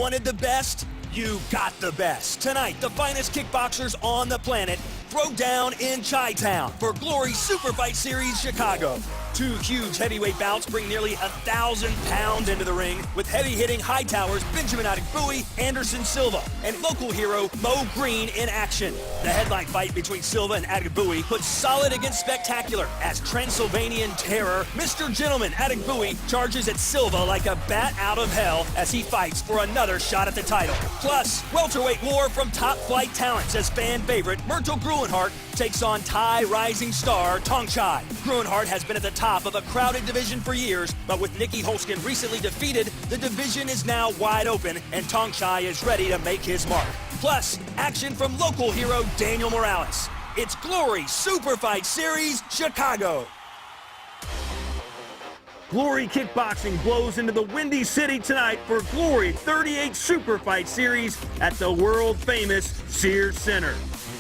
wanted the best? You got the best. Tonight, the finest kickboxers on the planet throw down in Chi-Town for Glory Superfight Series Chicago. Two huge heavyweight bouts bring nearly 1,000 pounds into the ring with heavy-hitting high towers Benjamin Adegbuyi, Anderson Silva, and local hero Mo Green in action. The headline fight between Silva and Adegbuyi puts solid against spectacular as Transylvanian terror Mr. Gentleman Adegbuyi charges at Silva like a bat out of hell as he fights for another shot at the title. Plus, welterweight war from top-flight talents as fan favorite Myrtle Gruenhart takes on Thai rising star Tongchai. Gruenhart has been at the top of a crowded division for years, but with Nikki Holskin recently defeated, the division is now wide open and Tongchai is ready to make his mark. Plus, action from local hero Daniel Morales. It's Glory Superfight Series Chicago. Glory Kickboxing blows into the Windy City tonight for Glory 38 Superfight Series at the world-famous Sears Center.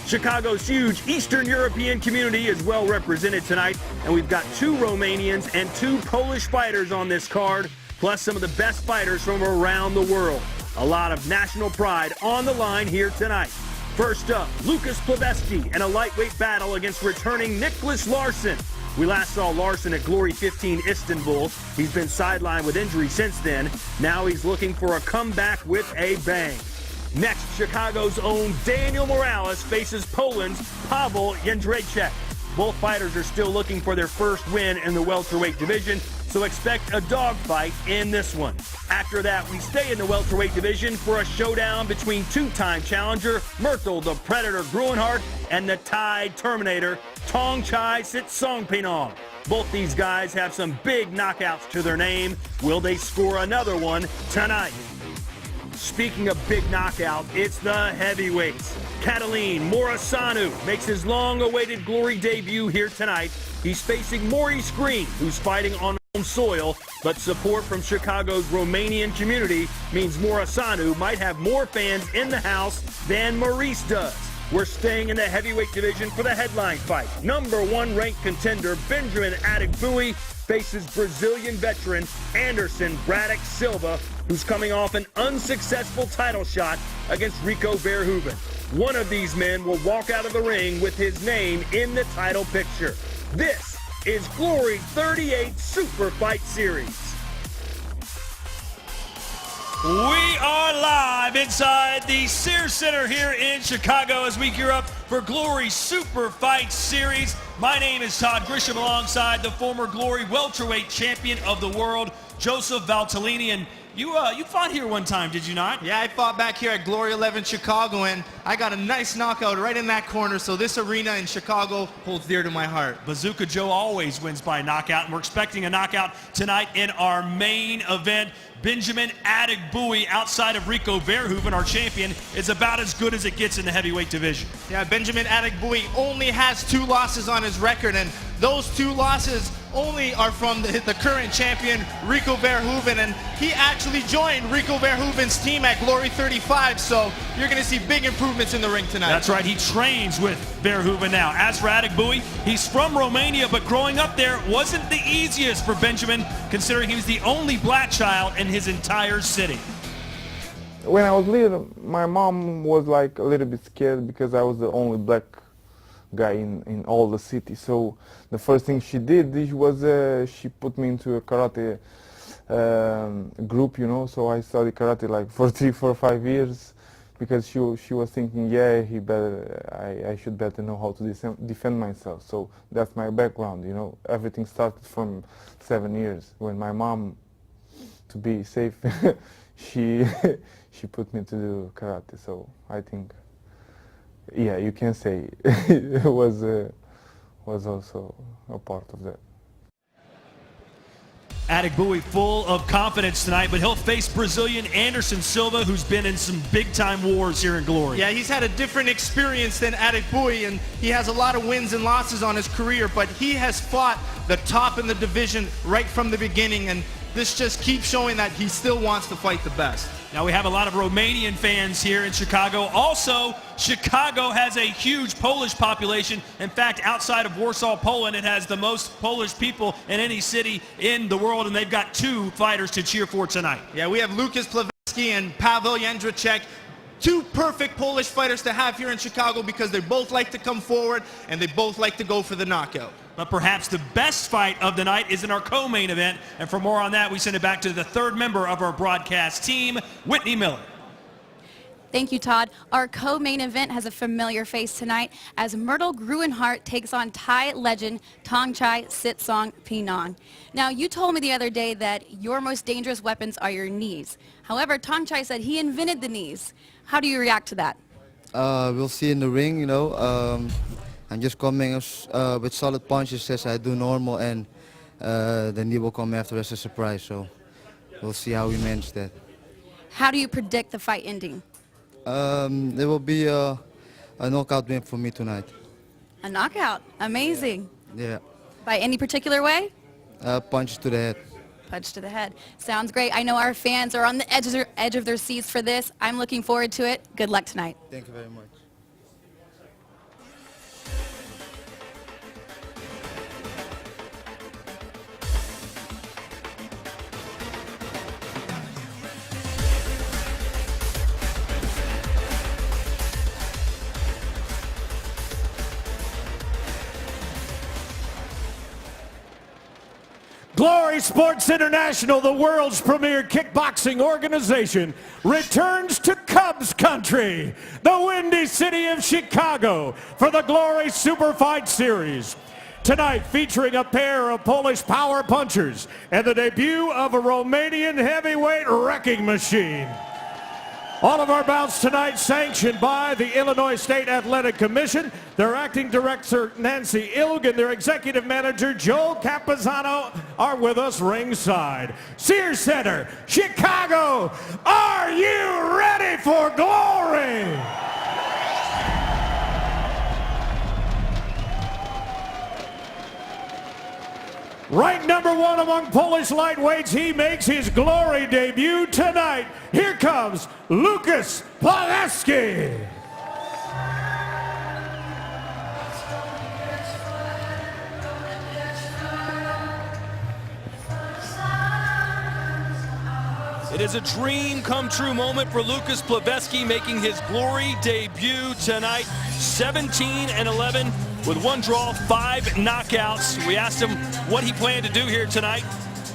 Chicago's huge Eastern European community is well represented tonight, and we've got 2 Romanians and 2 Polish fighters on this card, plus some of the best fighters from around the world. A lot of national pride on the line here tonight. First up, Lucas Pleveski in a lightweight battle against returning Nicholas Larson. We last saw Larson at Glory 15 Istanbul. He's been sidelined with injury since then. Now he's looking for a comeback with a bang. Next, Chicago's own Daniel Morales faces Poland's Paweł Jędrzejczyk. Both fighters are still looking for their first win in the welterweight division, so expect a dogfight in this one. After that, we stay in the welterweight division for a showdown between 2-time challenger Myrtle the Predator Gruenhart and the Thai Terminator Tongchai Sitsongpeenong. Both these guys have some big knockouts to their name. Will they score another one tonight? Speaking of big knockout, it's the heavyweights. Catalin Morisanu makes his long-awaited Glory debut here tonight. He's facing Maurice Green, who's fighting on home soil, but support from Chicago's Romanian community means Morisanu might have more fans in the house than Maurice does. We're staying in the heavyweight division for the headline fight. Number 1 ranked contender Benjamin Adegbuyi faces Brazilian veteran Anderson Braddock Silva, who's coming off an unsuccessful title shot against Rico Verhoeven. One of these men will walk out of the ring with his name in the title picture. This is Glory 38 Superfight Series. We are live inside the Sears Center here in Chicago as we gear up for Glory Superfight Series. My name is Todd Grisham alongside the former Glory welterweight champion of the world, Joseph Valtellini. And you fought here one time, did you not? Yeah, I fought back here at Glory 11 Chicago, and I got a nice knockout right in that corner, so this arena in Chicago holds dear to my heart. Bazooka Joe always wins by knockout, and we're expecting a knockout tonight in our main event. Benjamin Adegbuyi, outside of Rico Verhoeven, our champion, is about as good as it gets in the heavyweight division. Yeah, Benjamin Adegbuyi only has 2 losses on his record, and those 2 losses only are from the current champion, Rico Verhoeven, and he actually joined Rico Verhoeven's team at Glory 35, so you're going to see big improvements in the ring tonight. That's right, he trains with Verhoeven now. As for Adegbuyi, he's from Romania, but growing up there wasn't the easiest for Benjamin, considering he was the only black child in his entire city. When I was little, my mom was like a little bit scared because I was the only black guy in all the city. So the first thing she did was she put me into a karate group, you know. So I studied karate like for 3, 4, 5 years because she was thinking, yeah, I should better know how to defend myself. So that's my background, you know. Everything started from 7 years when my mom, to be safe, she put me to do karate. So I think, yeah, you can say it was also a part of that. Adegbuyi full of confidence tonight, but he'll face Brazilian Anderson Silva, who's been in some big-time wars here in Glory. Yeah, he's had a different experience than Adegbuyi, and he has a lot of wins and losses on his career, but he has fought the top in the division right from the beginning, and this just keeps showing that he still wants to fight the best. Now we have a lot of Romanian fans here in Chicago. Also, Chicago has a huge Polish population. In fact, outside of Warsaw, Poland, it has the most Polish people in any city in the world, and they've got 2 fighters to cheer for tonight. Yeah, we have Lucas Pleveski And Paweł Jędrzejczyk, two perfect Polish fighters to have here in Chicago because they both like to come forward and they both like to go for the knockout. But perhaps the best fight of the night is in our co-main event. And for more on that, we send it back to the third member of our broadcast team, Whitney Miller. Thank you, Todd. Our co-main event has a familiar face tonight as Myrtle Gruenhart takes on Thai legend Thongchai Sitsong Pinong. Now, you told me the other day that your most dangerous weapons are your knees. However, Thongchai said he invented the knees. How do you react to that? We'll see in the ring, you know. I'm just coming with solid punches as I do normal, and the knee will come after as a surprise. So we'll see how we manage that. How do you predict the fight ending? There will be a knockout win for me tonight. A knockout. Amazing. Yeah. By any particular way? Punches to the head. Punch to the head. Sounds great. I know our fans are on the edge of their seats for this. I'm looking forward to it. Good luck tonight. Thank you very much. Glory Sports International, the world's premier kickboxing organization, returns to Cubs country, the Windy City of Chicago, for the Glory Superfight Series. Tonight, featuring a pair of Polish power punchers and the debut of a Romanian heavyweight wrecking machine. All of our bouts tonight sanctioned by the Illinois State Athletic Commission, their acting director Nancy Ilg and their executive manager Joe Capizano are with us ringside. Sears Center, Chicago, are you ready for glory? Ranked number one among Polish lightweights, he makes his glory debut tonight. Here comes Łukasz Plawecki. It is a dream come true moment for Łukasz Plawecki making his glory debut tonight. 17-11 with one draw, 5 knockouts. We asked him what he planned to do here tonight,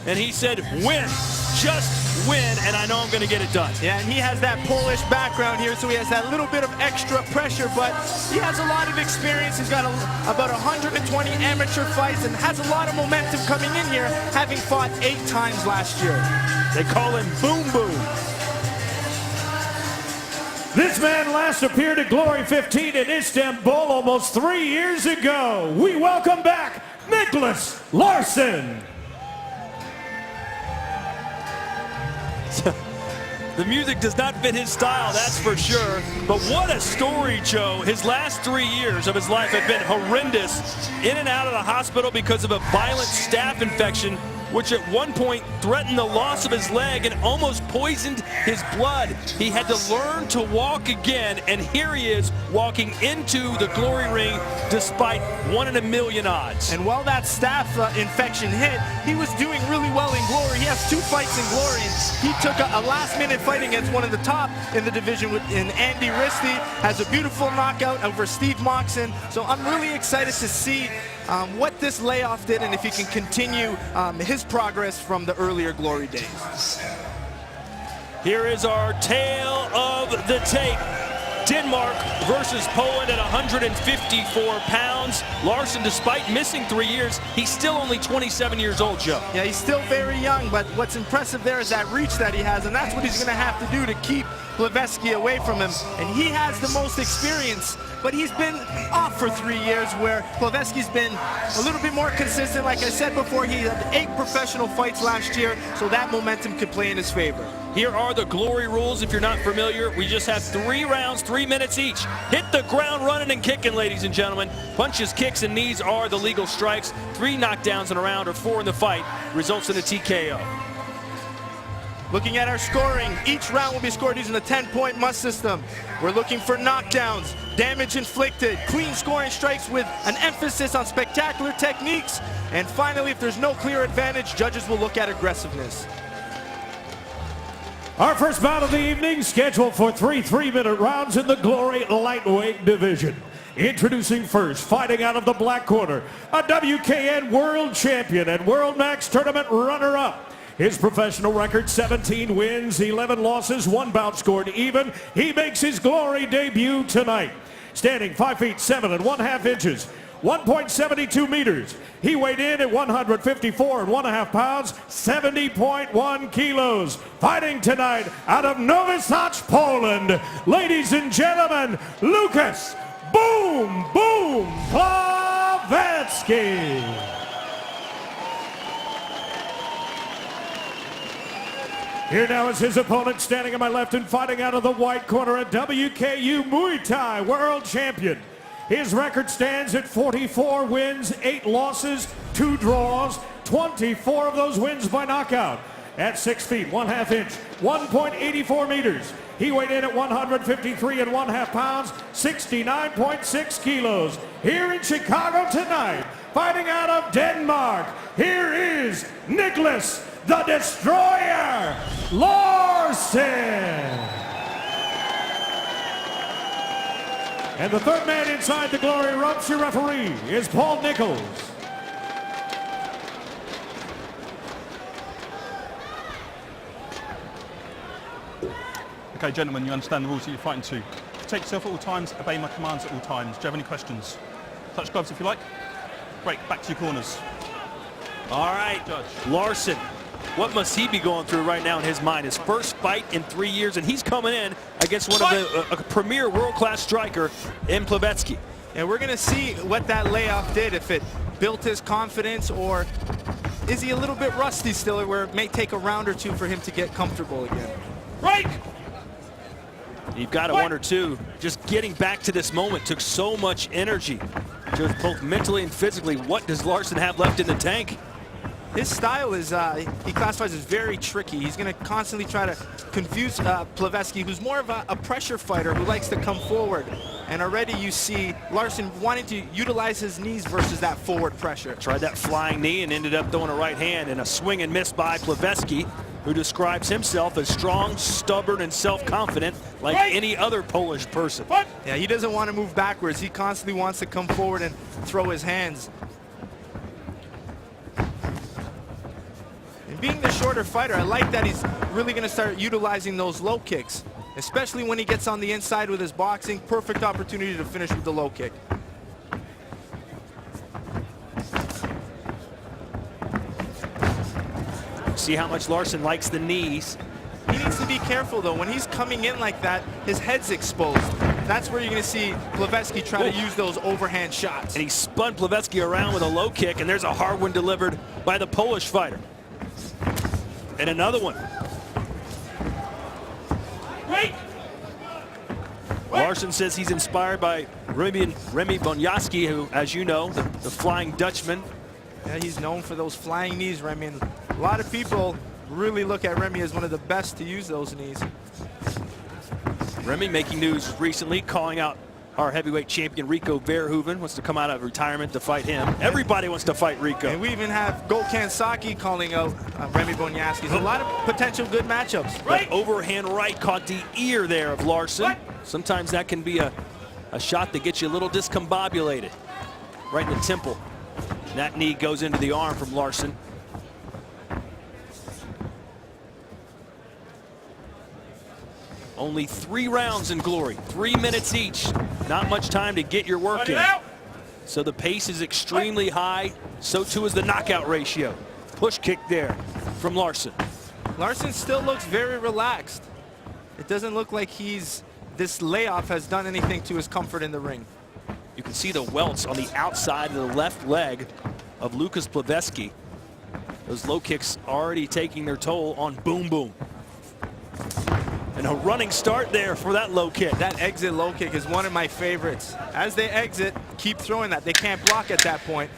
and he said, win, just win, and I know I'm going to get it done. Yeah, and he has that Polish background here, so he has that little bit of extra pressure, but he has a lot of experience. He's got about 120 amateur fights and has a lot of momentum coming in here, having fought 8 times last year. They call him Boom Boom. This man last appeared at Glory 15 in Istanbul almost 3 years ago. We welcome back Nicholas Larson. The music does not fit his style, that's for sure. But what a story, Joe. His last 3 years of his life have been horrendous. In and out of the hospital because of a violent staph infection, which at one point threatened the loss of his leg and almost poisoned his blood. He had to learn to walk again, and here he is walking into the glory ring despite 1 in a million odds. And while that staph infection hit, he was doing really well in glory. He has 2 fights in glory. He took a last-minute fight against one of the top in the division in Andy Risti, has a beautiful knockout over Steve Moxon. So I'm really excited to see what this layoff did and if he can continue his progress from the earlier glory days. Here is our tale of the tape. Denmark versus Poland at 154 pounds. Larson, despite missing 3 years, he's still only 27 years old, Joe. Yeah, he's still very young, but what's impressive there is that reach that he has, and that's what he's going to have to do to keep Plawecki away from him. And he has the most experience, but he's been off for 3 years, where Plawecki's been a little bit more consistent. Like I said before, he had 8 professional fights last year, so that momentum could play in his favor. Here are the glory rules if you're not familiar. We just have 3 rounds, 3 minutes each. Hit the ground running and kicking, ladies and gentlemen. Punches, kicks, and knees are the legal strikes. 3 knockdowns in a round or 4 in the fight results in a TKO. Looking at our scoring, each round will be scored using the 10-point must system. We're looking for knockdowns, damage inflicted, clean scoring strikes with an emphasis on spectacular techniques. And finally, if there's no clear advantage, judges will look at aggressiveness. Our first bout of the evening, scheduled for 3 3-minute rounds in the Glory lightweight division. Introducing first, fighting out of the black corner, a WKN world champion and World Max Tournament runner-up. His professional record, 17 wins, 11 losses, 1 bout scored even. He makes his Glory debut tonight. Standing 5 feet 7 1/2 inches, 1.72 meters. He weighed in at 154 1/2 pounds, 70.1 kilos. Fighting tonight out of Nowy Sącz, Poland, ladies and gentlemen, Lucas Boom Boom Plawecki. Here now is his opponent, standing on my left and fighting out of the white corner, a WKU Muay Thai world champion. His record stands at 44 wins, 8 losses, 2 draws, 24 of those wins by knockout. At 6 feet 1/2 inch, 1.84 meters. He weighed in at 153 1/2 pounds, 69.6 kilos. Here in Chicago tonight, fighting out of Denmark, here is Nicholas the Destroyer Larsson. And the third man inside the Glory ropes, your referee, is Paul Nichols. Okay, gentlemen, you understand the rules that you're fighting to. Protect yourself at all times, obey my commands at all times. Do you have any questions? Touch gloves if you like. Great, back to your corners. All right, Judge. Larsson, what must he be going through right now in his mind? His first fight in 3 years, and he's coming in against one of the a premier world-class striker in Plawecki. And we're going to see what that layoff did, if it built his confidence, or is he a little bit rusty still, where it may take a round or two for him to get comfortable again. Right! You've got a 1 or 2. Just getting back to this moment took so much energy, just both mentally and physically. What does Larsson have left in the tank? His style is, he classifies as very tricky. He's going to constantly try to confuse Plawecki, who's more of a pressure fighter who likes to come forward. And already you see Larsson wanting to utilize his knees versus that forward pressure. Tried that flying knee and ended up throwing a right hand, and a swing and miss by Plawecki, who describes himself as strong, stubborn, and self-confident like any other Polish person. Yeah, he doesn't want to move backwards. He constantly wants to come forward and throw his hands. And being the shorter fighter, I like that he's really going to start utilizing those low kicks, especially when he gets on the inside with his boxing. Perfect opportunity to finish with the low kick. See how much Larsson likes the knees. He needs to be careful, though. When he's coming in like that, his head's exposed. That's where you're going to see Plawecki try to use those overhand shots. And he spun Plawecki around with a low kick, and there's a hard one delivered by the Polish fighter. And another one. Larsson says he's inspired by Remy Bonjacki, who, as you know, the Flying Dutchman. Yeah, he's known for those flying knees, Remy. And a lot of people really look at Remy as one of the best to use those knees. Remy making news recently, calling out our heavyweight champion Rico Verhoeven. Wants to come out of retirement to fight him. Everybody wants to fight Rico. And we even have Gokhan Saki calling out Remy Bonjacki. A lot of potential good matchups. That overhand right caught the ear there of Larsson. Sometimes that can be a shot that gets you a little discombobulated. Right in the temple. And that knee goes into the arm from Larsson. Only 3 rounds in Glory, 3 minutes each. Not much time to get your work in. So the pace is extremely high. So too is the knockout ratio. Push kick there from Larsson. Larsson still looks very relaxed. It doesn't look like this layoff has done anything to his comfort in the ring. You can see the welts on the outside of the left leg of Lucas Plawecki. Those low kicks already taking their toll on Boom Boom. And a running start there for that low kick. That exit low kick is one of my favorites. As they exit, keep throwing that. They can't block at that point.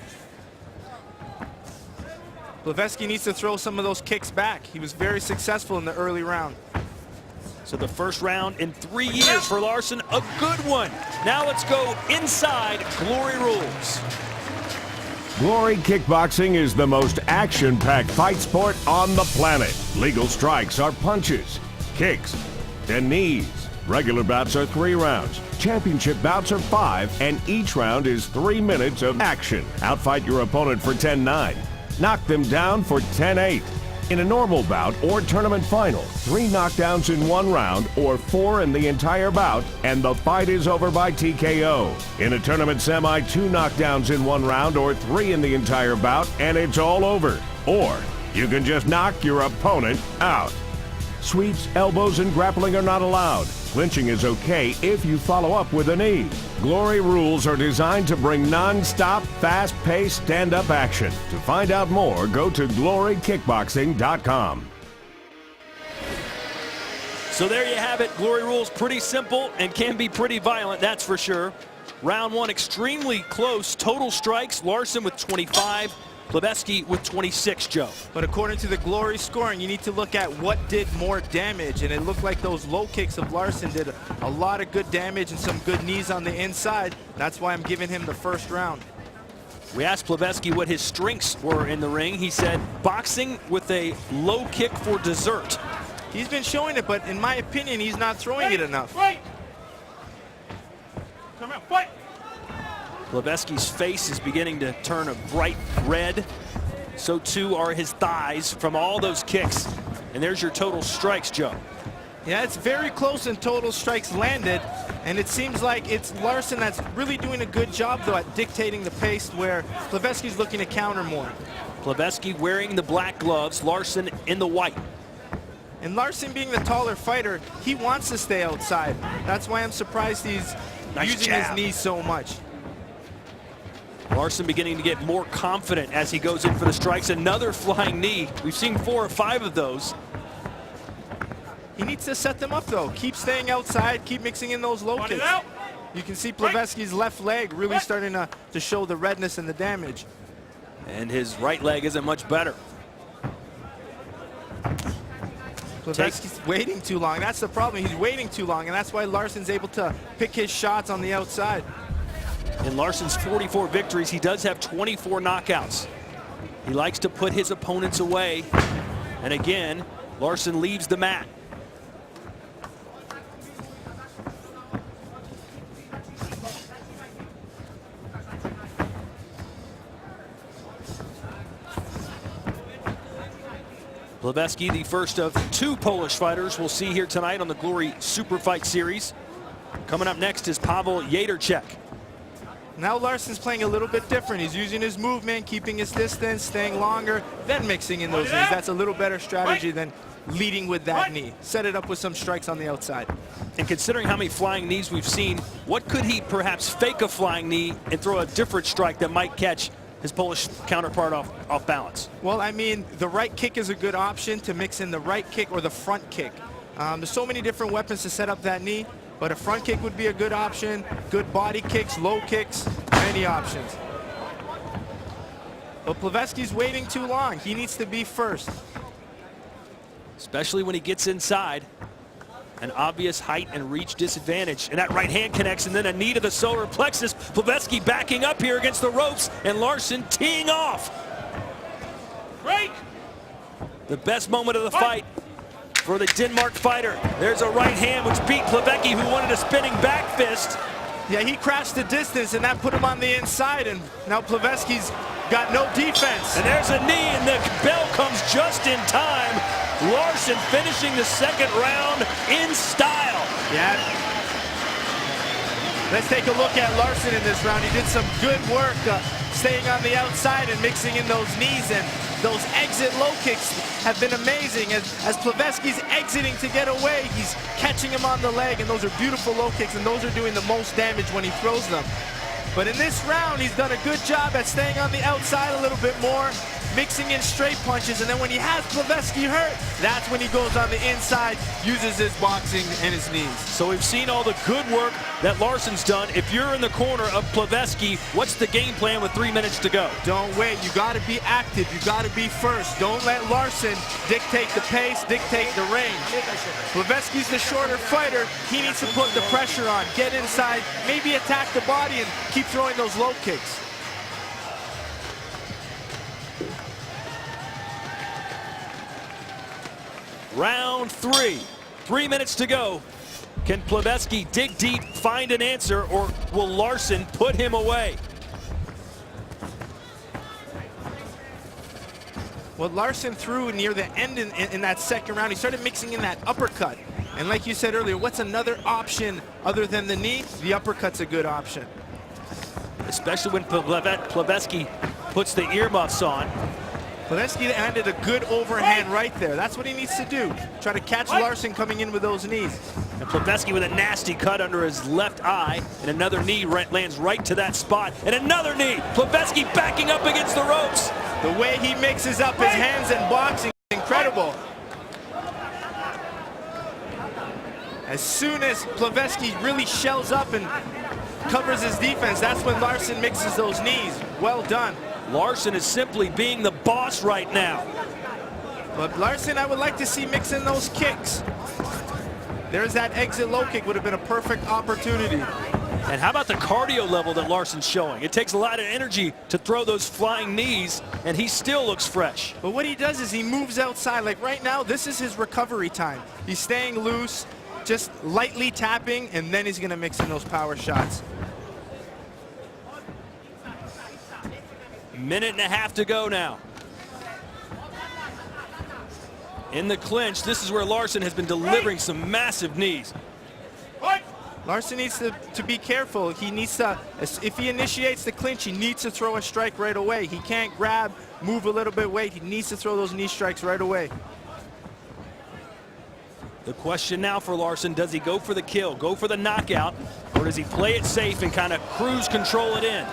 Plawecki needs to throw some of those kicks back. He was very successful in the early round. So the first round in 3 years for Larsson, a good one. Now let's go inside Glory rules. Glory Kickboxing is the most action-packed fight sport on the planet. Legal strikes are punches. kicks, 10 knees. Regular bouts are 3 rounds. Championship bouts are 5, and each round is 3 minutes of action. Outfight your opponent for 10-9. Knock them down for 10-8. In a normal bout or tournament final, 3 knockdowns in 1 round or 4 in the entire bout, and the fight is over by TKO. In a tournament semi, 2 knockdowns in 1 round or 3 in the entire bout, and it's all over. Or you can just knock your opponent out. Sweeps, elbows, and grappling are not allowed. Clinching is okay if you follow up with a knee. Glory rules are designed to bring non-stop, fast-paced stand-up action. To find out more, go to glorykickboxing.com. So there you have it. Glory rules pretty simple and can be pretty violent, that's for sure. Round 1 extremely close. Total strikes, Larson with 25. Plebesky with 26, Joe. But according to the Glory scoring, you need to look at what did more damage, and it looked like those low kicks of Larson did a lot of good damage and some good knees on the inside. That's why I'm giving him the first round. We asked Plebesky what his strengths were in the ring. He said boxing with a low kick for dessert. He's been showing it, but in my opinion, he's not throwing it enough. Come out, fight! Plebesky's face is beginning to turn a bright red. So too are his thighs from all those kicks. And there's your total strikes, Joe. Yeah, it's very close in total strikes landed, and it seems like it's Larson that's really doing a good job, though, at dictating the pace, where Plebesky's looking to counter more. Plebesky wearing the black gloves, Larson in the white. And Larson, being the taller fighter, he wants to stay outside. That's why I'm surprised he's using his knees so much. Larson beginning to get more confident as he goes in for the strikes. Another flying knee. We've seen 4 or 5 of those. He needs to set them up, though. Keep staying outside. Keep mixing in those low kicks. You can see Plebesky's left leg really starting to show the redness and the damage. And his right leg isn't much better. Plebesky's waiting too long. That's the problem. He's waiting too long, and that's why Larson's able to pick his shots on the outside. In Larson's 44 victories, he does have 24 knockouts. He likes to put his opponents away. And again, Larson leaves the mat. Plebesky, the first of 2 Polish fighters we'll see here tonight on the Glory Superfight Series. Coming up next is Paweł Jędrzejczyk. Now Larson's playing a little bit different. He's using his movement, keeping his distance, staying longer, then mixing in those knees. That's a little better strategy than leading with that knee. Set it up with some strikes on the outside. And considering how many flying knees we've seen, what could he perhaps fake a flying knee and throw a different strike that might catch his Polish counterpart off balance? Well, I mean, the right kick is a good option to mix in the right kick or the front kick. There's so many different weapons to set up that knee. But a front kick would be a good option. Good body kicks, low kicks, many options. But Plebesky's waiting too long. He needs to be first. Especially when he gets inside. An obvious height and reach disadvantage. And that right hand connects, and then a knee to the solar plexus. Plebesky backing up here against the ropes, and Larson teeing off. Break! The best moment of the fight for the Denmark fighter. There's a right hand which beat Plebesky, who wanted a spinning back fist. Yeah, he crashed the distance, and that put him on the inside, and now Plebesky's got no defense. And there's a knee, and the bell comes just in time. Larson finishing the second round in style. Yeah. Let's take a look at Larson in this round. He did some good work staying on the outside and mixing in those knees, and those exit low kicks have been amazing. As Plebesky's exiting to get away, he's catching him on the leg, and those are beautiful low kicks, and those are doing the most damage when he throws them. But in this round, he's done a good job at staying on the outside a little bit more, mixing in straight punches, and then when he has Plebesky hurt, that's when he goes on the inside, uses his boxing and his knees. So we've seen all the good work that Larson's done. If you're in the corner of Plebesky, what's the game plan with 3 minutes to go? Don't wait. You got to be active. You got to be first. Don't let Larson dictate the pace, dictate the range. Plebesky's the shorter fighter. He needs to put the pressure on, get inside, maybe attack the body, and keep throwing those low kicks. Round 3. 3 minutes to go. Can Plevetsky dig deep, find an answer, or will Larson put him away? What Larson threw near the end in that second round, he started mixing in that uppercut. And like you said earlier, what's another option other than the knee? The uppercut's a good option. Especially when Plevetsky puts the earmuffs on. Plevetsky landed a good overhand right there. That's what he needs to do. Try to catch Larson coming in with those knees. And Plevetsky with a nasty cut under his left eye, and another knee lands right to that spot, and another knee. Plevetsky backing up against the ropes. The way he mixes up his hands and boxing is incredible. As soon as Plevetsky really shells up and covers his defense, that's when Larson mixes those knees. Well done. Larson is simply being the boss right now. But Larson, I would like to see mixing those kicks. There's that exit low kick, would have been a perfect opportunity. And how about the cardio level that Larson's showing? It takes a lot of energy to throw those flying knees, and he still looks fresh. But what he does is he moves outside. Like right now, this is his recovery time. He's staying loose, just lightly tapping, and then he's going to mix in those power shots. Minute and a half to go now. In the clinch, this is where Larson has been delivering some massive knees. Larson needs to be careful. He needs to, if he initiates the clinch, he needs to throw a strike right away. He can't grab, move a little bit, wait. He needs to throw those knee strikes right away. The question now for Larson, does he go for the kill, go for the knockout, or does he play it safe and kind of cruise control it in?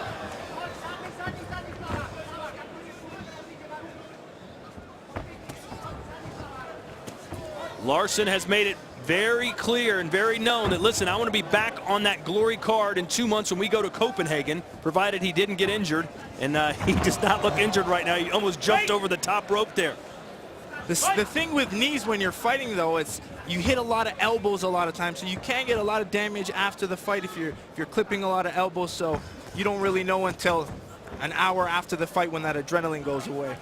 Larson has made it very clear and very known that, listen, I want to be back on that Glory card in 2 months when we go to Copenhagen, provided he didn't get injured. And he does not look injured right now. He almost jumped over the top rope there. The thing with knees when you're fighting, though, it's you hit a lot of elbows a lot of times, so you can get a lot of damage after the fight if you're clipping a lot of elbows, so you don't really know until an hour after the fight when that adrenaline goes away.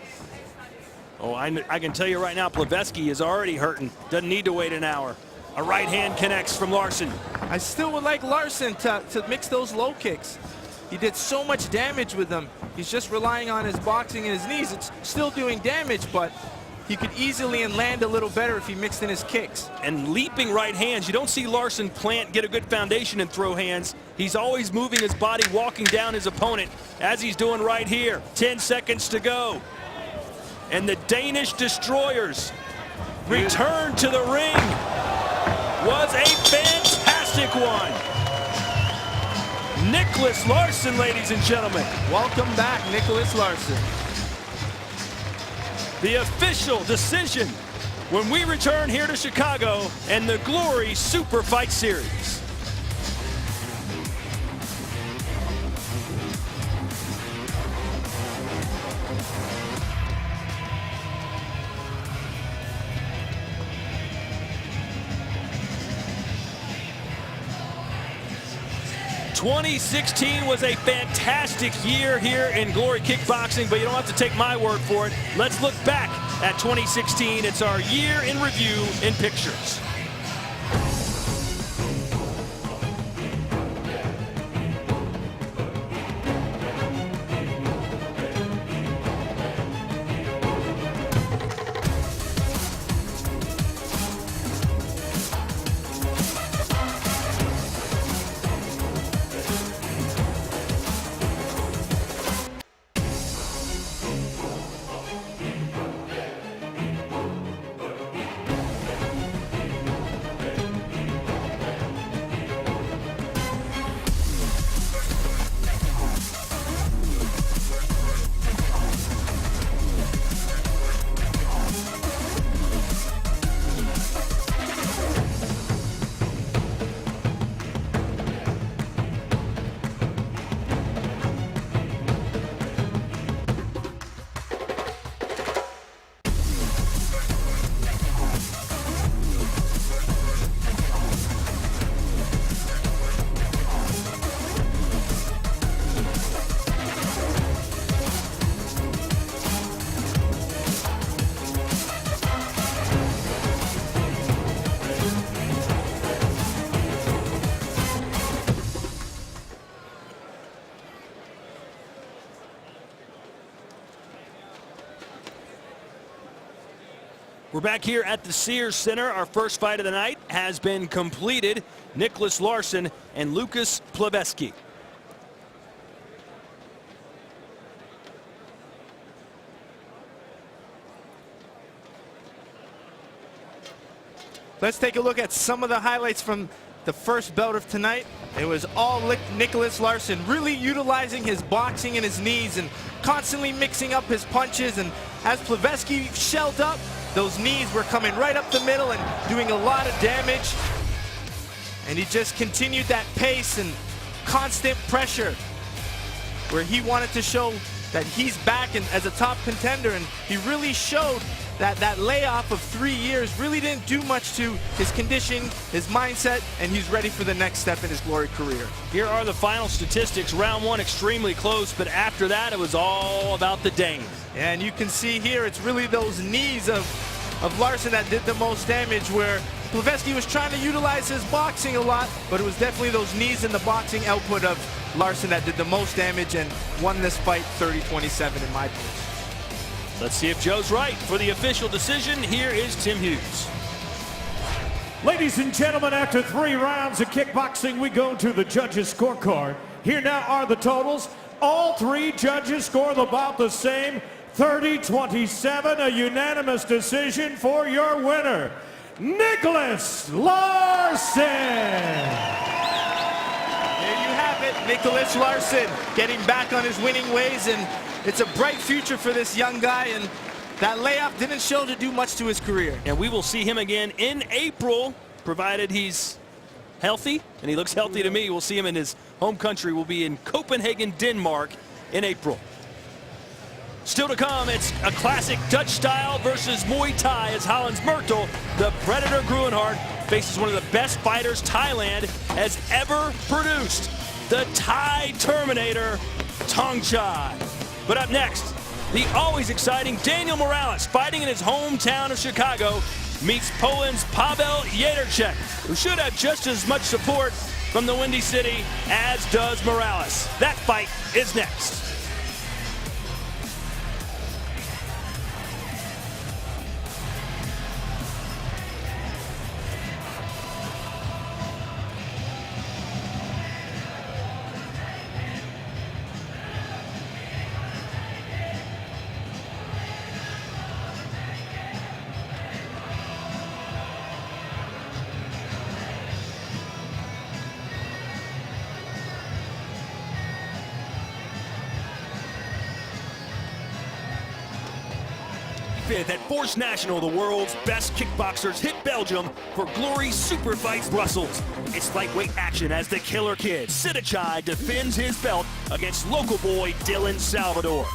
Oh, I can tell you right now, Plevetsky is already hurting. Doesn't need to wait an hour. A right hand connects from Larson. I still would like Larson to mix those low kicks. He did so much damage with them. He's just relying on his boxing and his knees. It's still doing damage, but he could easily and land a little better if he mixed in his kicks. And leaping right hands. You don't see Larson get a good foundation and throw hands. He's always moving his body, walking down his opponent, as he's doing right here. 10 seconds to go. And the Danish Destroyers return to the ring. Was a fantastic one. Nicholas Larson, ladies and gentlemen. Welcome back, Nicholas Larson. The official decision when we return here to Chicago and the Glory Superfight Series. '16 was a fantastic year here in Glory Kickboxing, but you don't have to take my word for it. Let's look back at 2016. It's our year in review in pictures. We're back here at the Sears Center. Our first fight of the night has been completed. Nicholas Larson and Lucas Pleveski. Let's take a look at some of the highlights from the first bout of tonight. It was all Nicholas Larson really utilizing his boxing and his knees and constantly mixing up his punches. And as Pleveski shelled up, those knees were coming right up the middle and doing a lot of damage. And he just continued that pace and constant pressure where he wanted to show that he's back and as a top contender. And he really showed that layoff of 3 years really didn't do much to his condition, his mindset, and he's ready for the next step in his Glory career. Here are the final statistics. Round one extremely close, but after that it was all about the Dane. And you can see here it's really those knees of Larson that did the most damage, where Pleveski was trying to utilize his boxing a lot, but it was definitely those knees and the boxing output of Larson that did the most damage and won this fight 30-27 in my opinion. Let's see if Joe's right. For the official decision, here is Tim Hughes. Ladies and gentlemen, after 3 rounds of kickboxing, we go to the judges' scorecard. Here now are the totals. All 3 judges scored about the same, 30-27, a unanimous decision for your winner, Nicholas Larson. There you have it, Nicholas Larson getting back on his winning ways, and it's a bright future for this young guy, and that layoff didn't show to do much to his career. And we will see him again in April, provided he's healthy, and he looks healthy to me. We'll see him in his home country. We'll be in Copenhagen, Denmark in April. Still to come, it's a classic Dutch style versus Muay Thai as Holland's Myrtle, the Predator Gruenhardt, faces one of the best fighters Thailand has ever produced, the Thai Terminator, Tong Chai. But up next, the always exciting Daniel Morales, fighting in his hometown of Chicago, meets Poland's Paweł Jędrzejczyk, who should have just as much support from the Windy City as does Morales. That fight is next. At Force National, the world's best kickboxers hit Belgium for Glory Superfights Brussels. It's lightweight action as the killer kid, Sidachai, defends his belt against local boy Dylan Salvador.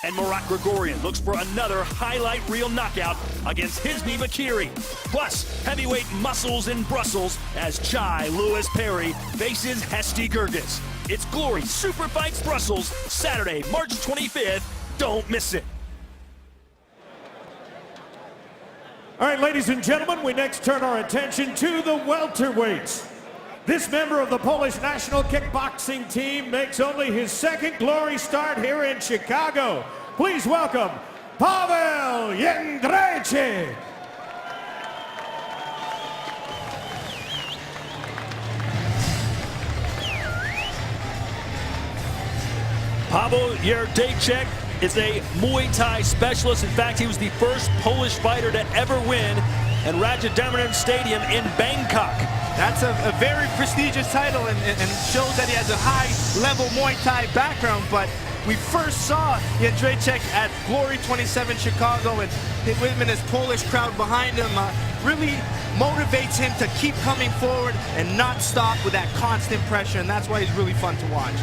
And Murat Grigorian looks for another highlight reel knockout against Hizmi Bakiri. Plus, heavyweight muscles in Brussels as Chai Lewis Perry faces Hesti Gergis. It's Glory Superfights Brussels, Saturday, March 25th. Don't miss it. All right, ladies and gentlemen, we next turn our attention to the welterweights. This member of the Polish national kickboxing team makes only his 2nd Glory start here in Chicago. Please welcome Paweł Jędrzejczyk. Paweł Jędrzejczyk is a Muay Thai specialist. In fact, he was the first Polish fighter to ever win at Raja Stadium in Bangkok. That's a very prestigious title and shows that he has a high-level Muay Thai background, but we first saw Jędrzejczyk at Glory 27 Chicago, and with him and his Polish crowd behind him really motivates him to keep coming forward and not stop with that constant pressure, and that's why he's really fun to watch.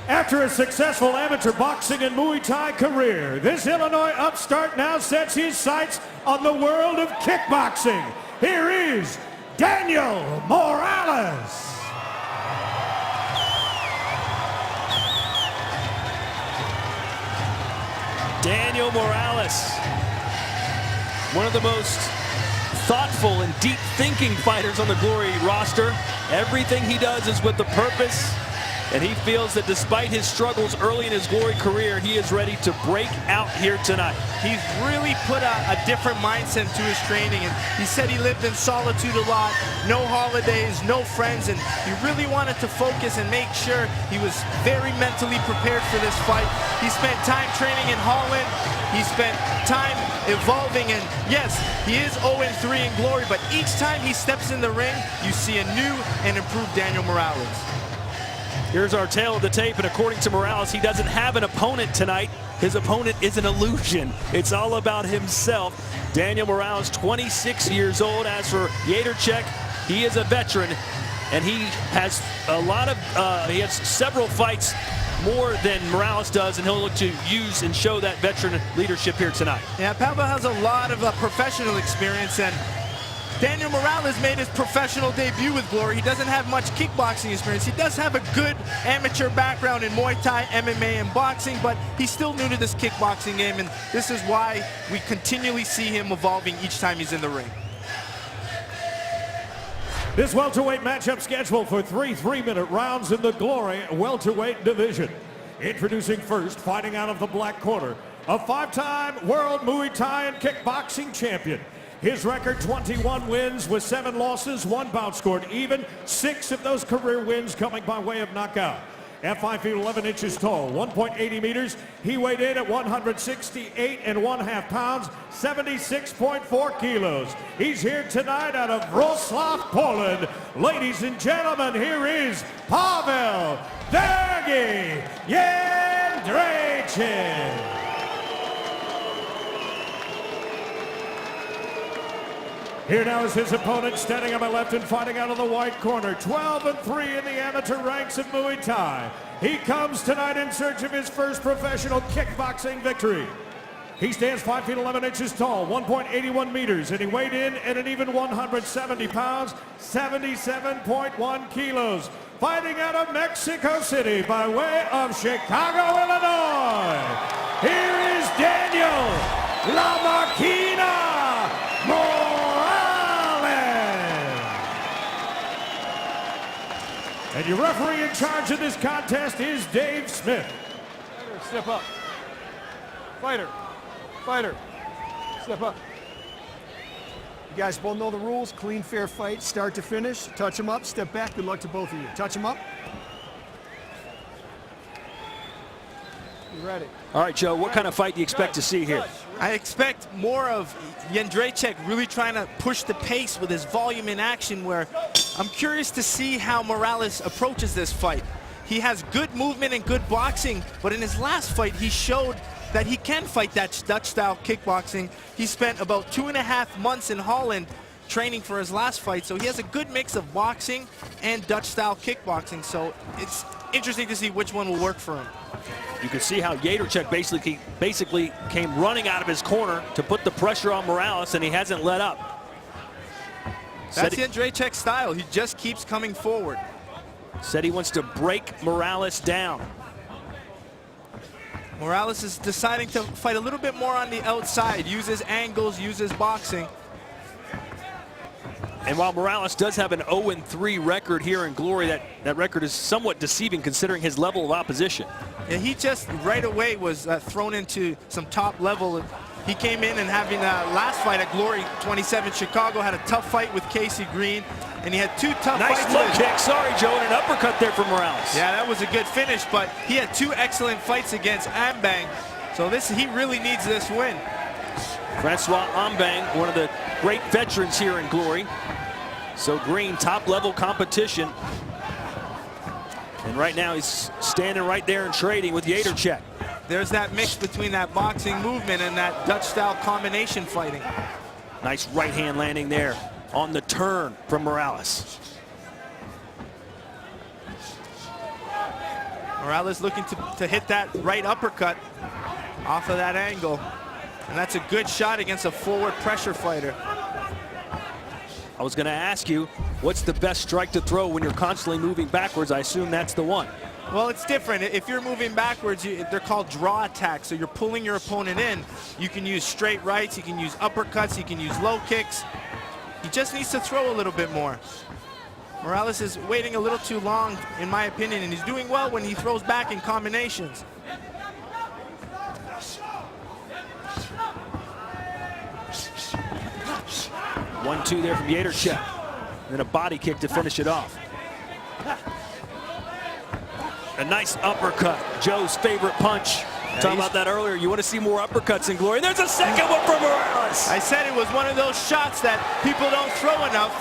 After a successful amateur boxing and Muay Thai career, this Illinois upstart now sets his sights on the world of kickboxing. Here is Daniel Morales. Daniel Morales, one of the most thoughtful and deep thinking fighters on the Glory roster. Everything he does is with the purpose and he feels that despite his struggles early in his Glory career, he is ready to break out here tonight. He's really put a different mindset to his training, and he said he lived in solitude a lot, no holidays, no friends, and he really wanted to focus and make sure he was very mentally prepared for this fight. He spent time training in Holland. He spent time evolving, and yes, he is 0-3 in Glory, but each time he steps in the ring, you see a new and improved Daniel Morales. Here's our tail of the tape, and according to Morales, he doesn't have an opponent tonight. His opponent is an illusion. It's all about himself. Daniel Morales, 26 years old. As for Jędrzejczyk, he is a veteran, and he has he has several fights more than Morales does, and he'll look to use and show that veteran leadership here tonight. Yeah, Pavel has a lot of professional experience, and Daniel Morales made his professional debut with Glory. He doesn't have much kickboxing experience. He does have a good amateur background in Muay Thai, MMA, and boxing, but he's still new to this kickboxing game, and this is why we continually see him evolving each time he's in the ring. This welterweight matchup scheduled for 3 3-minute rounds in the Glory welterweight division. Introducing first, fighting out of the black corner, a 5-time world Muay Thai and kickboxing champion. His record, 21 wins with 7 losses, 1 bout scored even, 6 of those career wins coming by way of knockout. At 5 feet 11 inches tall, 1.80 meters, he weighed in at 168.5 pounds, 76.4 kilos. He's here tonight out of Wrocław, Poland. Ladies and gentlemen, here is Pavel Jędrzejczyk. Here now is his opponent, standing on my left and fighting out of the white corner. 12-3 in the amateur ranks of Muay Thai. He comes tonight in search of his first professional kickboxing victory. He stands 5 feet 11 inches tall, 1.81 meters, and he weighed in at an even 170 pounds, 77.1 kilos. Fighting out of Mexico City by way of Chicago, Illinois. Here is Daniel La Máquina Morales. And your referee in charge of this contest is Dave Smith. Fighter, step up. Fighter, fighter, step up. You guys both know the rules. Clean, fair fight, start to finish. Touch him up, step back. Good luck to both of you. Touch him up. You ready? All right, Joe, what kind of fight do you expect to see here? I expect more of Jędrzejczyk really trying to push the pace with his volume in action, where I'm curious to see how Morales approaches this fight. He has good movement and good boxing, but in his last fight, he showed that he can fight that Dutch-style kickboxing. He spent about 2.5 months in Holland training for his last fight, so he has a good mix of boxing and Dutch-style kickboxing, so it's interesting to see which one will work for him. You can see how Jędrzejczyk basically came running out of his corner to put the pressure on Morales, and he hasn't let up. That's Jędrzejczyk's style. He just keeps coming forward. Said he wants to break Morales down. Morales is deciding to fight a little bit more on the outside, use his angles, use his boxing. And while Morales does have an 0-3 record here in Glory, that record is somewhat deceiving considering his level of opposition. Yeah, he just right away was thrown into some top level. He came in and having last fight at Glory 27 Chicago, had a tough fight with Casey Green, and he had 2 tough fights. Nice low kick, sorry Joe, and an uppercut there from Morales. Yeah, that was a good finish, but he had 2 excellent fights against Ambang, so he really needs this win. Francois Ambang, one of the great veterans here in Glory. So Green, top-level competition. And right now he's standing right there and trading with Jędrzejczyk. There's that mix between that boxing movement and that Dutch-style combination fighting. Nice right hand landing there on the turn from Morales. Morales looking to hit that right uppercut off of that angle. And that's a good shot against a forward pressure fighter. I was going to ask you, what's the best strike to throw when you're constantly moving backwards? I assume that's the one. Well, it's different. If you're moving backwards, they're called draw attacks. So you're pulling your opponent in. You can use straight rights, you can use uppercuts, you can use low kicks. He just needs to throw a little bit more. Morales is waiting a little too long, in my opinion, and he's doing well when he throws back in combinations. One-two there from Yaderchuk. Then a body kick to finish it off. A nice uppercut, Joe's favorite punch. Talking about that earlier. You want to see more uppercuts in Glory. There's a second one from Morales. I said it was one of those shots that people don't throw enough,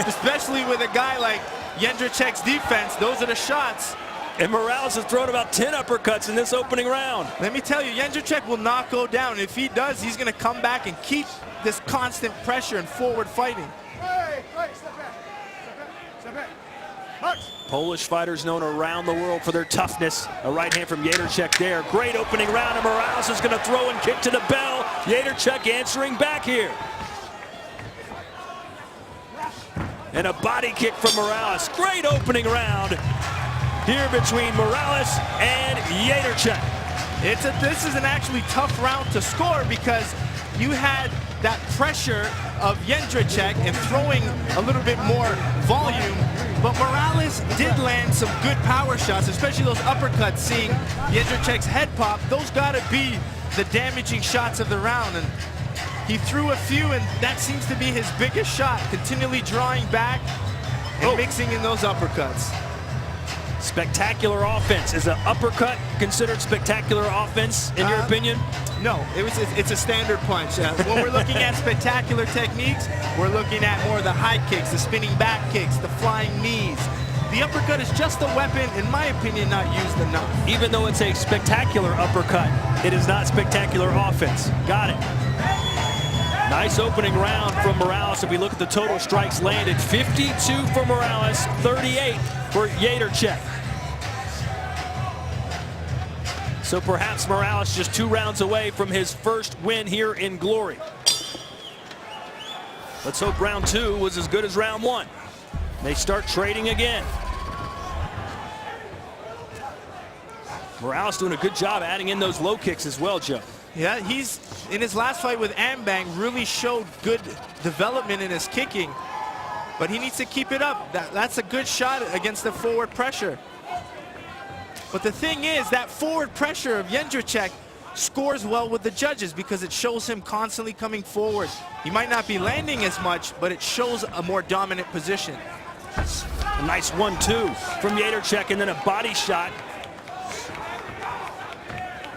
especially with a guy like Jędrzejczyk's defense. Those are the shots. And Morales has thrown about 10 uppercuts in this opening round. Let me tell you, Jędrzejczyk will not go down. If he does, he's going to come back and keep this constant pressure and forward fighting. Hey, step back. Step back. March. Polish fighters known around the world for their toughness. A right hand from Yaderchuk there. Great opening round, and Morales is going to throw and kick to the bell. Yaderchuk answering back here. And a body kick from Morales. Great opening round here between Morales and Yaderchuk. This is an actually tough round to score because you had that pressure of Jędrzejczyk and throwing a little bit more volume, but Morales did land some good power shots, especially those uppercuts, seeing Jędrzejczyk's head pop. Those got to be the damaging shots of the round, and he threw a few, and that seems to be his biggest shot, continually drawing back and mixing in those uppercuts. Spectacular offense. Is an uppercut considered spectacular offense in your opinion? No, it's a standard punch. When we're looking at spectacular techniques, we're looking at more of the high kicks, the spinning back kicks, the flying knees. The uppercut is just a weapon, in my opinion, not used enough. Even though it's a spectacular uppercut, it is not spectacular offense. Got it. Nice opening round from Morales. If we look at the total strikes landed, 52 for Morales, 38 for Yaderchuk. So perhaps Morales just 2 rounds away from his first win here in Glory. Let's hope round 2 was as good as round 1. They start trading again. Morales doing a good job adding in those low kicks as well, Joe. Yeah, he's in his last fight with Ambang really showed good development in his kicking, but he needs to keep it up. That's a good shot against the forward pressure. But the thing is, that forward pressure of Jędrzejczyk scores well with the judges because it shows him constantly coming forward. He might not be landing as much, but it shows a more dominant position. A nice 1-2 from Yaderchuk, and then a body shot.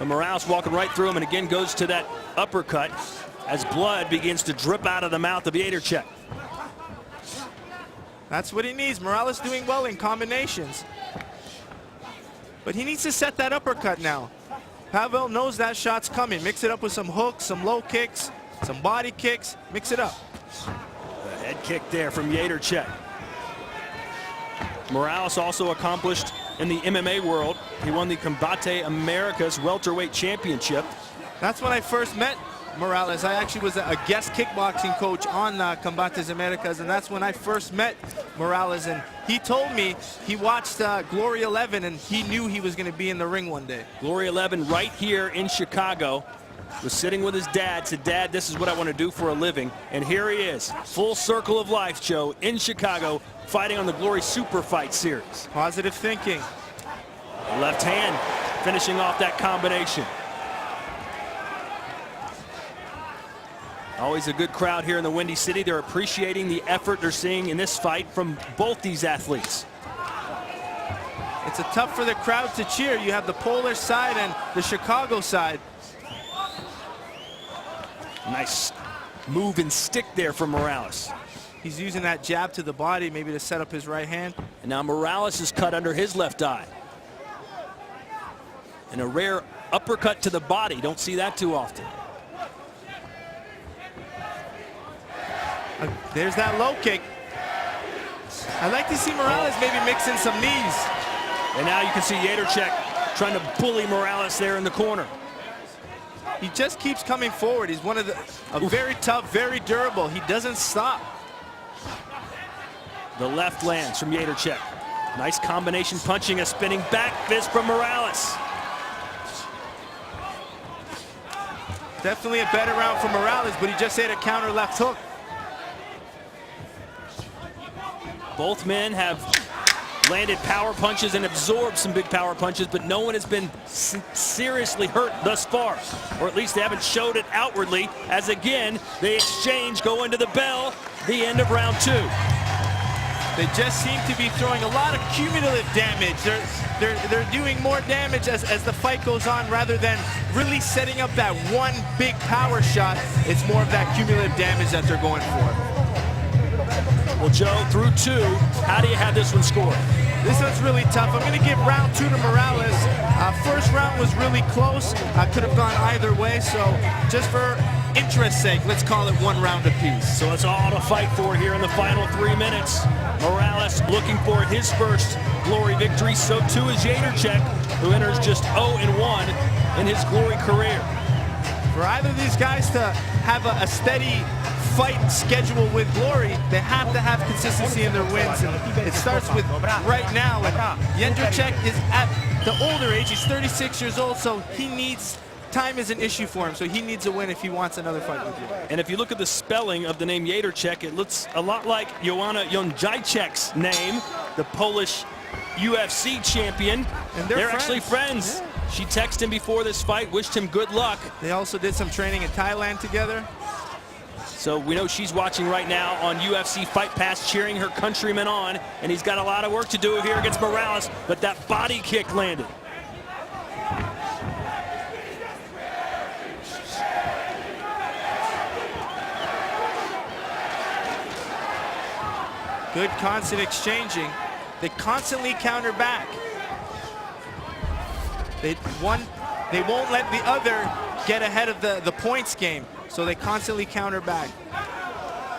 And Morales walking right through him, and again goes to that uppercut as blood begins to drip out of the mouth of Yaderchuk. That's what he needs. Morales doing well in combinations. But he needs to set that uppercut now. Pavel knows that shot's coming. Mix it up with some hooks, some low kicks, some body kicks. Mix it up. The head kick there from Yaderchuk. Morales also accomplished in the MMA world. He won the Combate Americas welterweight championship. That's when I first met Morales. I actually was a guest kickboxing coach on Combates Americas, and that's when I first met Morales, and he told me he watched Glory 11 and he knew he was going to be in the ring one day. Glory 11 right here in Chicago. Was sitting with his dad, said, "Dad, this is what I want to do for a living." And here he is, full circle of life, Joe, in Chicago, fighting on the Glory Superfight series. Positive thinking. Left hand finishing off that combination. Always a good crowd here in the Windy City. They're appreciating the effort they're seeing in this fight from both these athletes. It's tough for the crowd to cheer. You have the Polish side and the Chicago side. Nice move and stick there from Morales. He's using that jab to the body, maybe to set up his right hand. And now Morales is cut under his left eye. And a rare uppercut to the body. Don't see that too often. There's that low kick. I'd like to see Morales maybe mix in some knees. And now you can see Yaderchuk trying to bully Morales there in the corner. He just keeps coming forward. He's one of the very tough, very durable. He doesn't stop. The left lands from Yaderchuk. Nice combination punching, a spinning back fist from Morales. Definitely a better round for Morales, but he just hit a counter left hook. Both men have landed power punches and absorbed some big power punches, but no one has been seriously hurt thus far, or at least they haven't showed it outwardly, as again they exchange, go into the bell, the end of round 2. They just seem to be throwing a lot of cumulative damage. They're doing more damage as the fight goes on rather than really setting up that one big power shot. It's more of that cumulative damage that they're going for. Well, Joe, through 2, how do you have this one scored? This one's really tough. I'm going to give round 2 to Morales. First round was really close. Could have gone either way, so just for interest's sake, let's call it 1 round apiece. So it's all to fight for here in the final 3 minutes. Morales looking for his first Glory victory. So too is Jędrzejczyk, who enters just 0-1 in his Glory career. For either of these guys to have a steady fight schedule with Glory, they have to have consistency in their wins, and it starts with right now. And Jędrzejczyk is at the older age. He's 36 years old, so he needs time is an issue for him, so he needs a win if he wants another fight with you. And if you look at the spelling of the name Jędrzejczyk, it looks a lot like Joanna Jędrzejczyk's name, the Polish UFC champion. And they're actually friends. Yeah. She texted him before this fight, wished him good luck. They also did some training in Thailand together. So we know she's watching right now on UFC Fight Pass, cheering her countrymen on, and he's got a lot of work to do here against Morales, but that body kick landed. Good constant exchanging. They constantly counter back. They won't let the other get ahead of the points game, so they constantly counter back.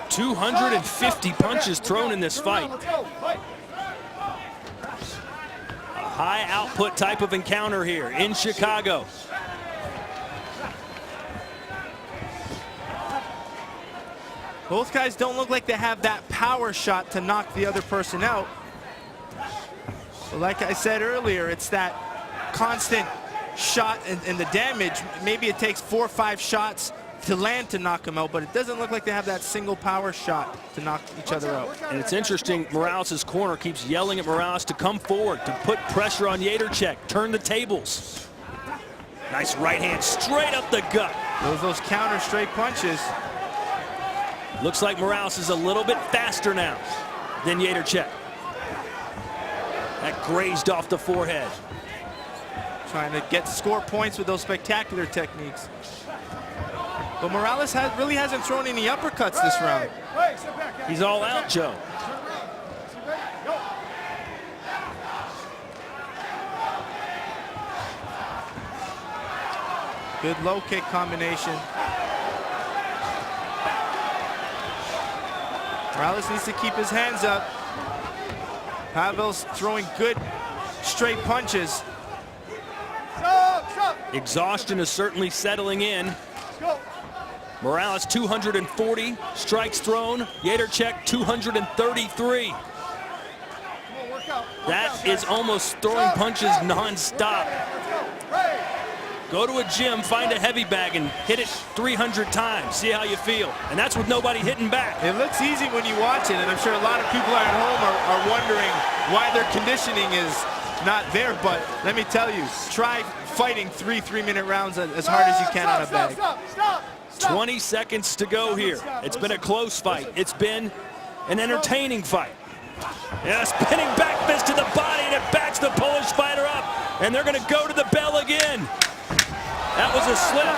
250 punches thrown in this fight. A high output type of encounter here in Chicago. Both guys don't look like they have that power shot to knock the other person out. But like I said earlier, it's that constant shot and the damage. Maybe it takes 4 or 5 shots to land to knock him out, but it doesn't look like they have that single power shot to knock each other out. And it's interesting, Morales' corner keeps yelling at Morales to come forward, to put pressure on Jędrzejczyk, turn the tables. Nice right hand straight up the gut. Those counter straight punches. Looks like Morales is a little bit faster now than Jędrzejczyk. That grazed off the forehead. Trying to score points with those spectacular techniques. But Morales really hasn't thrown any uppercuts this round. He's all out, Joe. Good low kick combination. Morales needs to keep his hands up. Pavel's throwing good straight punches. Exhaustion is certainly settling in. Morales 240 strikes thrown. Jędrzejczyk 233. That is almost throwing punches non-stop. Go to a gym, find a heavy bag, and hit it 300 times. See how you feel. And that's with nobody hitting back. It looks easy when you watch it, and I'm sure a lot of people at home are wondering why their conditioning is not there. But let me tell you, try fighting 3 3-minute rounds as hard as you can on a bag. 20 seconds to go here. It's been a close fight. It's been an entertaining fight. And a spinning back fist to the body, and it backs the Polish fighter up. And they're going to go to the bell again. That was a slip.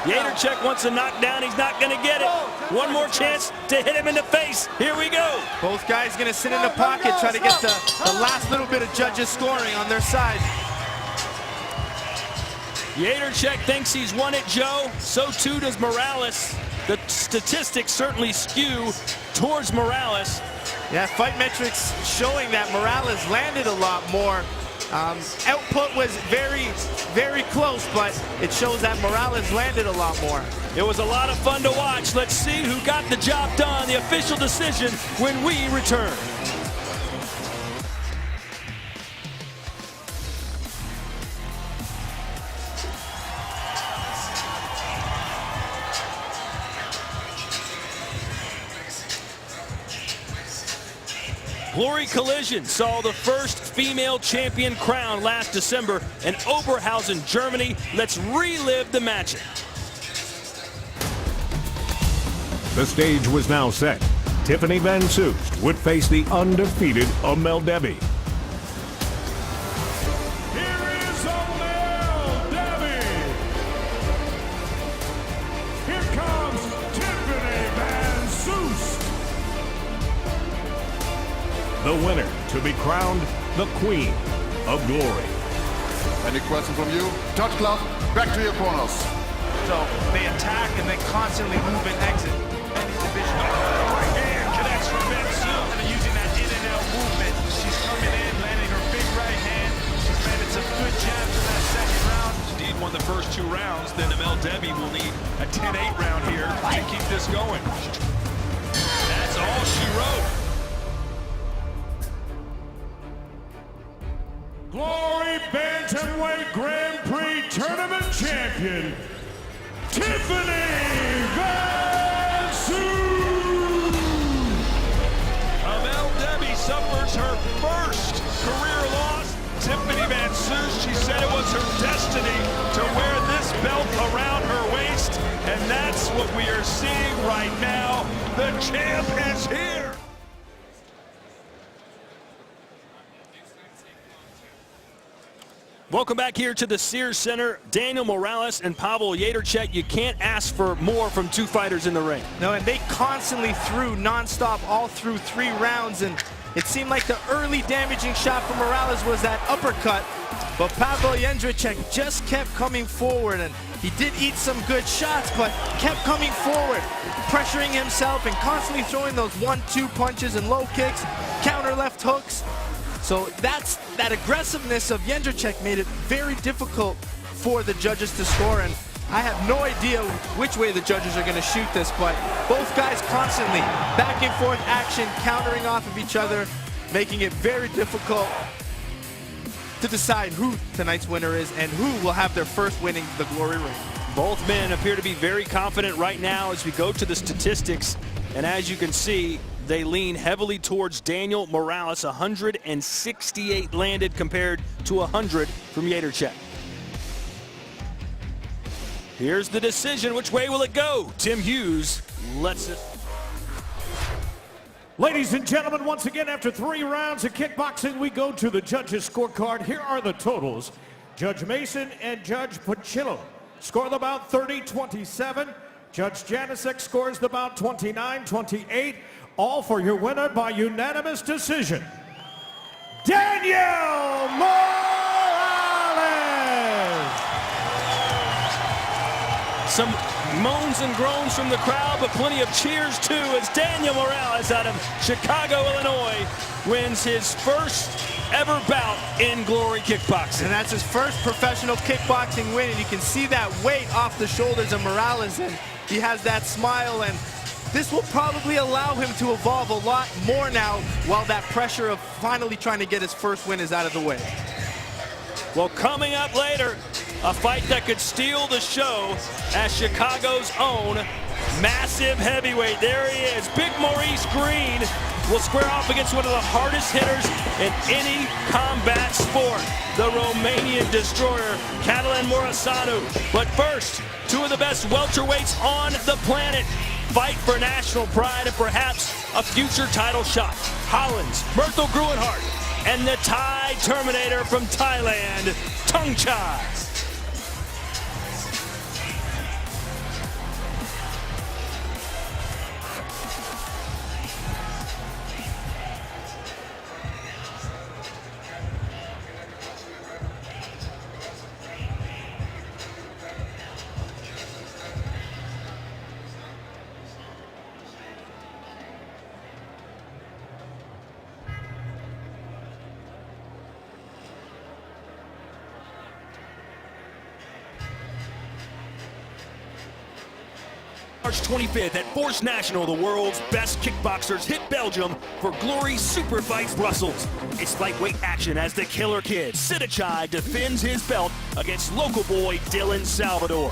Jędrzejczyk wants a knockdown. He's not going to get it. One more chance to hit him in the face. Here we go. Both guys going to sit in the pocket, try to get the last little bit of judges scoring on their side. Jędrzejczyk thinks he's won it, Joe. So too does Morales. The statistics certainly skew towards Morales. Yeah, fight metrics showing that Morales landed a lot more. Output was very, very close, but it shows that Morales landed a lot more. It was a lot of fun to watch. Let's see who got the job done. The official decision when we return. Glory Collision saw the first female champion crowned last December in Oberhausen, Germany. Let's relive the magic. The stage was now set. Tiffany Van Soest would face the undefeated Amel Debbie. Here is Amel Debbie. Here comes Tiffany Van Soest. The winner to be crowned the Queen of Glory. Any question from you? Touch glove, back to your corners. So they attack and then constantly move and exit. Right hand connects from Van Soest. And using that in and out movement, she's coming in, landing her big right hand. She's landed some good jabs in that second round. Indeed won the first 2 rounds. Then Amel Debbie will need a 10-8 round here to keep this going. That's all she wrote. Glory Bantamweight Grand Prix Tournament Champion, Tiffany Van Soest. Amel Debbie suffers her first career loss. Tiffany Van Soest, she said it was her destiny to wear this belt around her waist, and that's what we are seeing right now. The champ is here. Welcome back here to the Sears Center. Daniel Morales and Pavel Yaderchek. You can't ask for more from 2 fighters in the ring. No, and they constantly threw nonstop all through 3 rounds, and it seemed like the early damaging shot from Morales was that uppercut, but Pavel Yaderchek just kept coming forward, and he did eat some good shots, but kept coming forward, pressuring himself and constantly throwing those 1-2 punches and low kicks, counter left hooks. So that aggressiveness of Jędrzejczyk made it very difficult for the judges to score, and I have no idea which way the judges are going to shoot this, but both guys constantly back and forth action, countering off of each other, making it very difficult to decide who tonight's winner is and who will have their first winning the Glory ring. Both men appear to be very confident right now as we go to the statistics, and as you can see, they lean heavily towards Daniel Morales. 168 landed compared to 100 from Yaderchek. Here's the decision. Which way will it go? Tim Hughes lets it. Ladies and gentlemen, once again, after 3 rounds of kickboxing, we go to the judges' scorecard. Here are the totals. Judge Mason and Judge Pacillo score the bout 30-27. Judge Janicek scores the bout 29-28. All for your winner by unanimous decision, Daniel Morales. Some moans and groans from the crowd, but plenty of cheers too as Daniel Morales out of Chicago, Illinois, wins his first ever bout in Glory Kickboxing. And that's his first professional kickboxing win, and you can see that weight off the shoulders of Morales, and he has that smile, and this will probably allow him to evolve a lot more now while that pressure of finally trying to get his first win is out of the way. Well, coming up later, a fight that could steal the show as Chicago's own massive heavyweight. There he is. Big Maurice Green will square off against one of the hardest hitters in any combat sport, the Romanian destroyer, Catalin Murășanu. But first, 2 of the best welterweights on the planet fight for national pride and perhaps a future title shot. Holland's Myrtle Gruenhart and the Thai Terminator from Thailand, Thongchai. March 25th at Force National, the world's best kickboxers hit Belgium for Glory Superfight Brussels. It's lightweight action as the killer kid, Sidachai, defends his belt against local boy Dylan Salvador.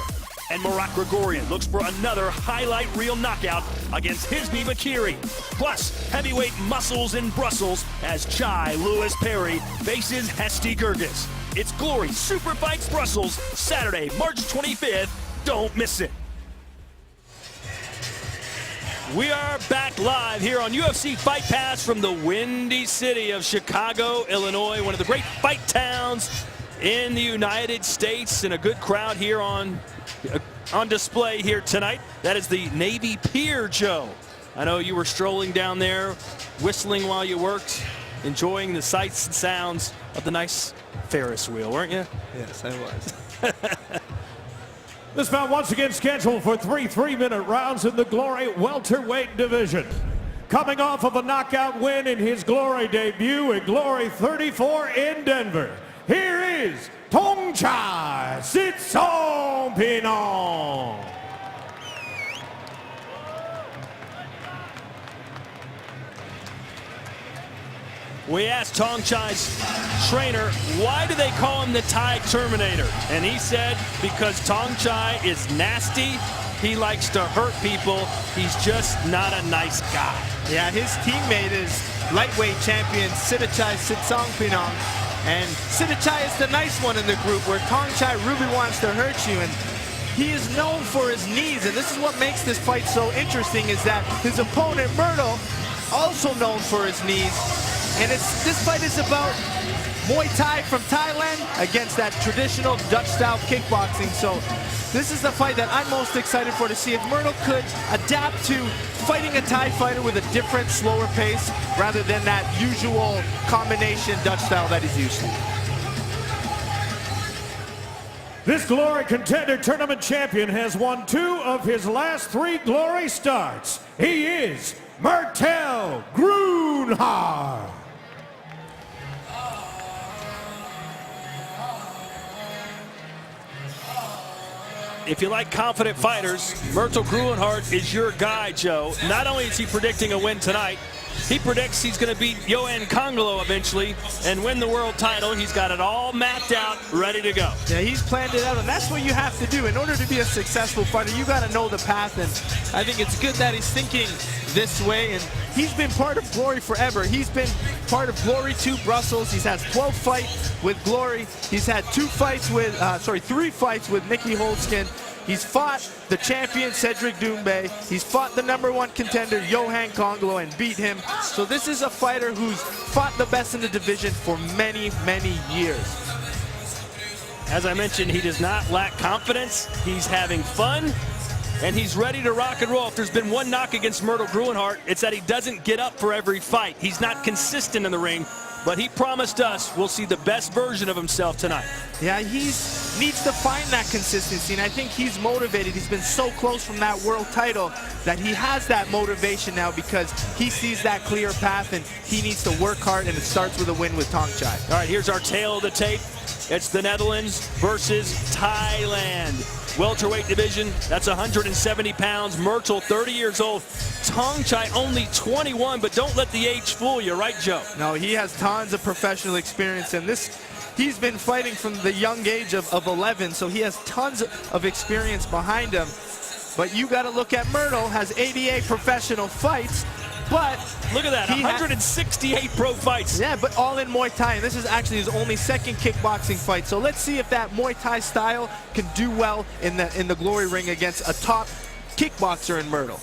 And Marat Grigorian looks for another highlight reel knockout against Hisby Bakiri. Plus, heavyweight muscles in Brussels as Chai Lewis Perry faces Hesti Gergis. It's Glory Super Fights Brussels, Saturday, March 25th. Don't miss it. We are back live here on UFC Fight Pass from the Windy City of Chicago, Illinois, one of the great fight towns in the United States, and a good crowd here on display here tonight. That is the Navy Pier, Joe. I know you were strolling down there, whistling while you worked, enjoying the sights and sounds of the nice Ferris wheel, weren't you? Yes, I was. This bout once again scheduled for 3 3-minute rounds in the Glory welterweight division. Coming off of a knockout win in his Glory debut at Glory 34 in Denver, here is Thongchai Sitsongpeenong. We asked Thongchai's trainer, why do they call him the Thai Terminator? And he said, because Thongchai is nasty, he likes to hurt people, he's just not a nice guy. Yeah, his teammate is lightweight champion Thongchai Sitsongpeenong. And Thongchai is the nice one in the group, where Thongchai really wants to hurt you. And he is known for his knees, and this is what makes this fight so interesting, is that his opponent, Myrtle, also known for his knees. And this fight is about Muay Thai from Thailand against that traditional Dutch-style kickboxing. So this is the fight that I'm most excited for, to see if Myrtle could adapt to fighting a Thai fighter with a different, slower pace, rather than that usual combination Dutch style that he's used to. This Glory Contender Tournament champion has won 2 of his last 3 Glory starts. He is Myrtle Grunhard. If you like confident fighters, Myrtle Grunhard is your guy, Joe. Not only is he predicting a win tonight, he predicts he's going to beat Yohan Kongolo eventually and win the world title. He's got it all mapped out, ready to go. Yeah, he's planned it out, and that's what you have to do. In order to be a successful fighter, you got to know the path, and I think it's good that he's thinking this way. And he's been part of Glory forever. He's been part of Glory 2 Brussels. He's had 12 fights with Glory. He's had 3 fights with Nicky Holtzkin. He's fought the champion Cedric Doumbé. He's fought the #1 contender Yohan Kongolo and beat him. So this is a fighter who's fought the best in the division for many, many years. As I mentioned, he does not lack confidence. He's having fun, and he's ready to rock and roll. If there's been one knock against Myrtle Grunhard, it's that he doesn't get up for every fight. He's not consistent in the ring, but he promised us we'll see the best version of himself tonight. Yeah, he needs to find that consistency, and I think he's motivated. He's been so close from that world title that he has that motivation now, because he sees that clear path, and he needs to work hard, and it starts with a win with Thongchai. All right, here's our tail of the tape. It's the Netherlands versus Thailand. Welterweight division, that's 170 pounds. Myrtle, 30 years old. Thongchai, only 21, but don't let the age fool you, right, Joe? No, he has tons of professional experience, and he's been fighting from the young age of 11, so he has tons of experience behind him. But you got to look at Myrtle, has 88 professional fights, but look at that, 168 pro fights. Yeah, but all in Muay Thai, and this is actually his only second kickboxing fight. So let's see if that Muay Thai style can do well in the Glory ring against a top kickboxer in Myrtle.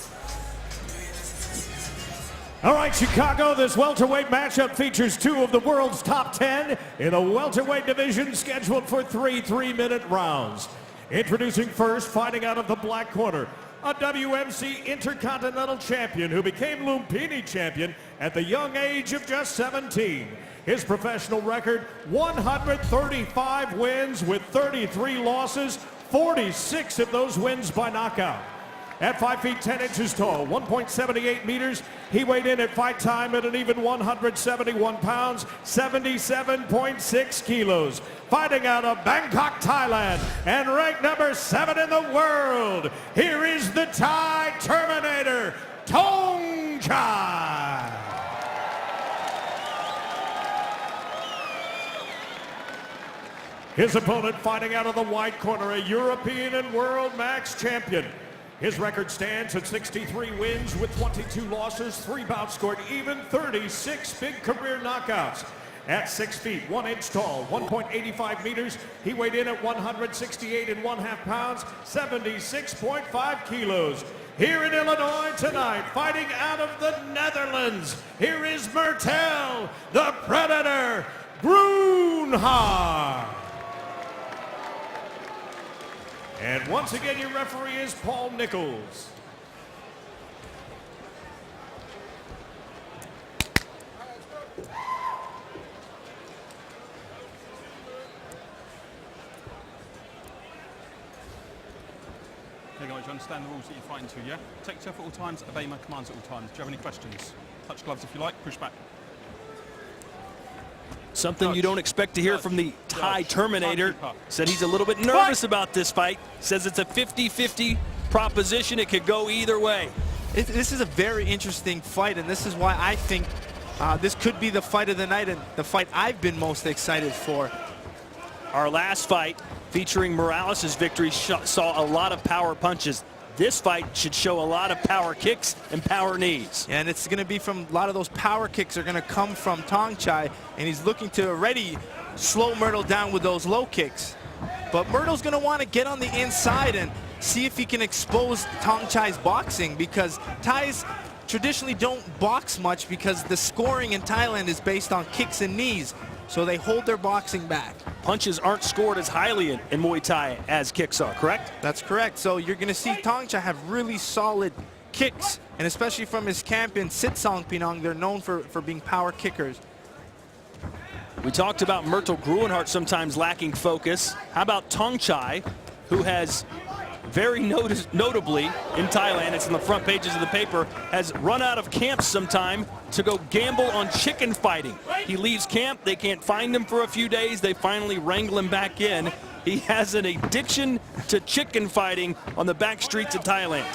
All right, Chicago, this welterweight matchup features 2 of the world's top 10 in the welterweight division, scheduled for 3 3-minute rounds. Introducing first, fighting out of the black corner, a WMC Intercontinental Champion who became Lumpini Champion at the young age of just 17. His professional record, 135 wins with 33 losses, 46 of those wins by knockout. At 5 feet 10 inches tall, 1.78 meters, he weighed in at fight time at an even 171 pounds, 77.6 kilos. Fighting out of Bangkok, Thailand, and ranked number 7 in the world, here is the Thai Terminator, Thongchai. His opponent fighting out of the white corner, a European and World Max Champion. His record stands at 63 wins with 22 losses, 3 bouts scored even, 36 big career knockouts. At 6 feet, 1 inch tall, 1.85 meters, he weighed in at 168.5 pounds, 76.5 kilos. Here in Illinois tonight, fighting out of the Netherlands, here is Mertel, the Predator, Groenhart. And once again, your referee is Paul Nichols. Okay guys, you understand the rules that you're fighting to, yeah? Take yourself at all times, obey my commands at all times. Do you have any questions? Touch gloves if you like, push back. Something you don't expect to hear from the Thai Terminator. Said he's a little bit nervous about this fight. Says it's a 50-50 proposition. It could go either way. This is a very interesting fight, and this is why I think this could be the fight of the night and the fight I've been most excited for. Our last fight featuring Morales' victory saw a lot of power punches. This fight should show a lot of power kicks and power knees. And it's going to be from a lot of those power kicks are going to come from Thong Chai, and he's looking to already slow Myrtle down with those low kicks. But Myrtle's going to want to get on the inside and see if he can expose Thong Chai's boxing, because Thais traditionally don't box much because the scoring in Thailand is based on kicks and knees. So they hold their boxing back. Punches aren't scored as highly in Muay Thai as kicks are, correct? That's correct. So you're going to see Thong Chai have really solid kicks, and especially from his camp in Sitsong Pinang, they're known for being power kickers. We talked about Myrtle Groenhart sometimes lacking focus. How about Thong Chai, who has very notably in Thailand, it's in the front pages of the paper, has run out of camp sometime to go gamble on chicken fighting. He leaves camp, they can't find him for a few days, they finally wrangle him back in. He has an addiction to chicken fighting on the back streets of Thailand.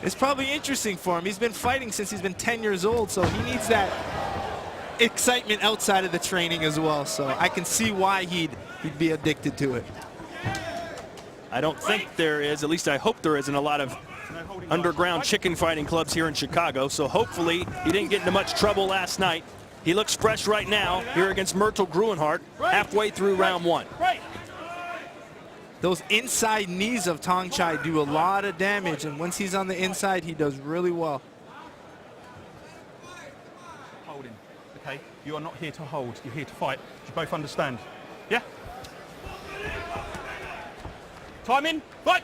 It's probably interesting for him. He's been fighting since he's been 10 years old, so he needs that excitement outside of the training as well. So I can see why he'd be addicted to it. I don't think there is, at least I hope there isn't a lot of underground chicken fighting clubs here in Chicago, so hopefully he didn't get into much trouble last night. He looks fresh right now here against Myrtle Groenhart, halfway through round 1. Those inside knees of Thong Chai do a lot of damage, and once he's on the inside, he does really well. Holding, okay? You are not here to hold, you're here to fight. Do you both understand? Yeah? Time in, fight!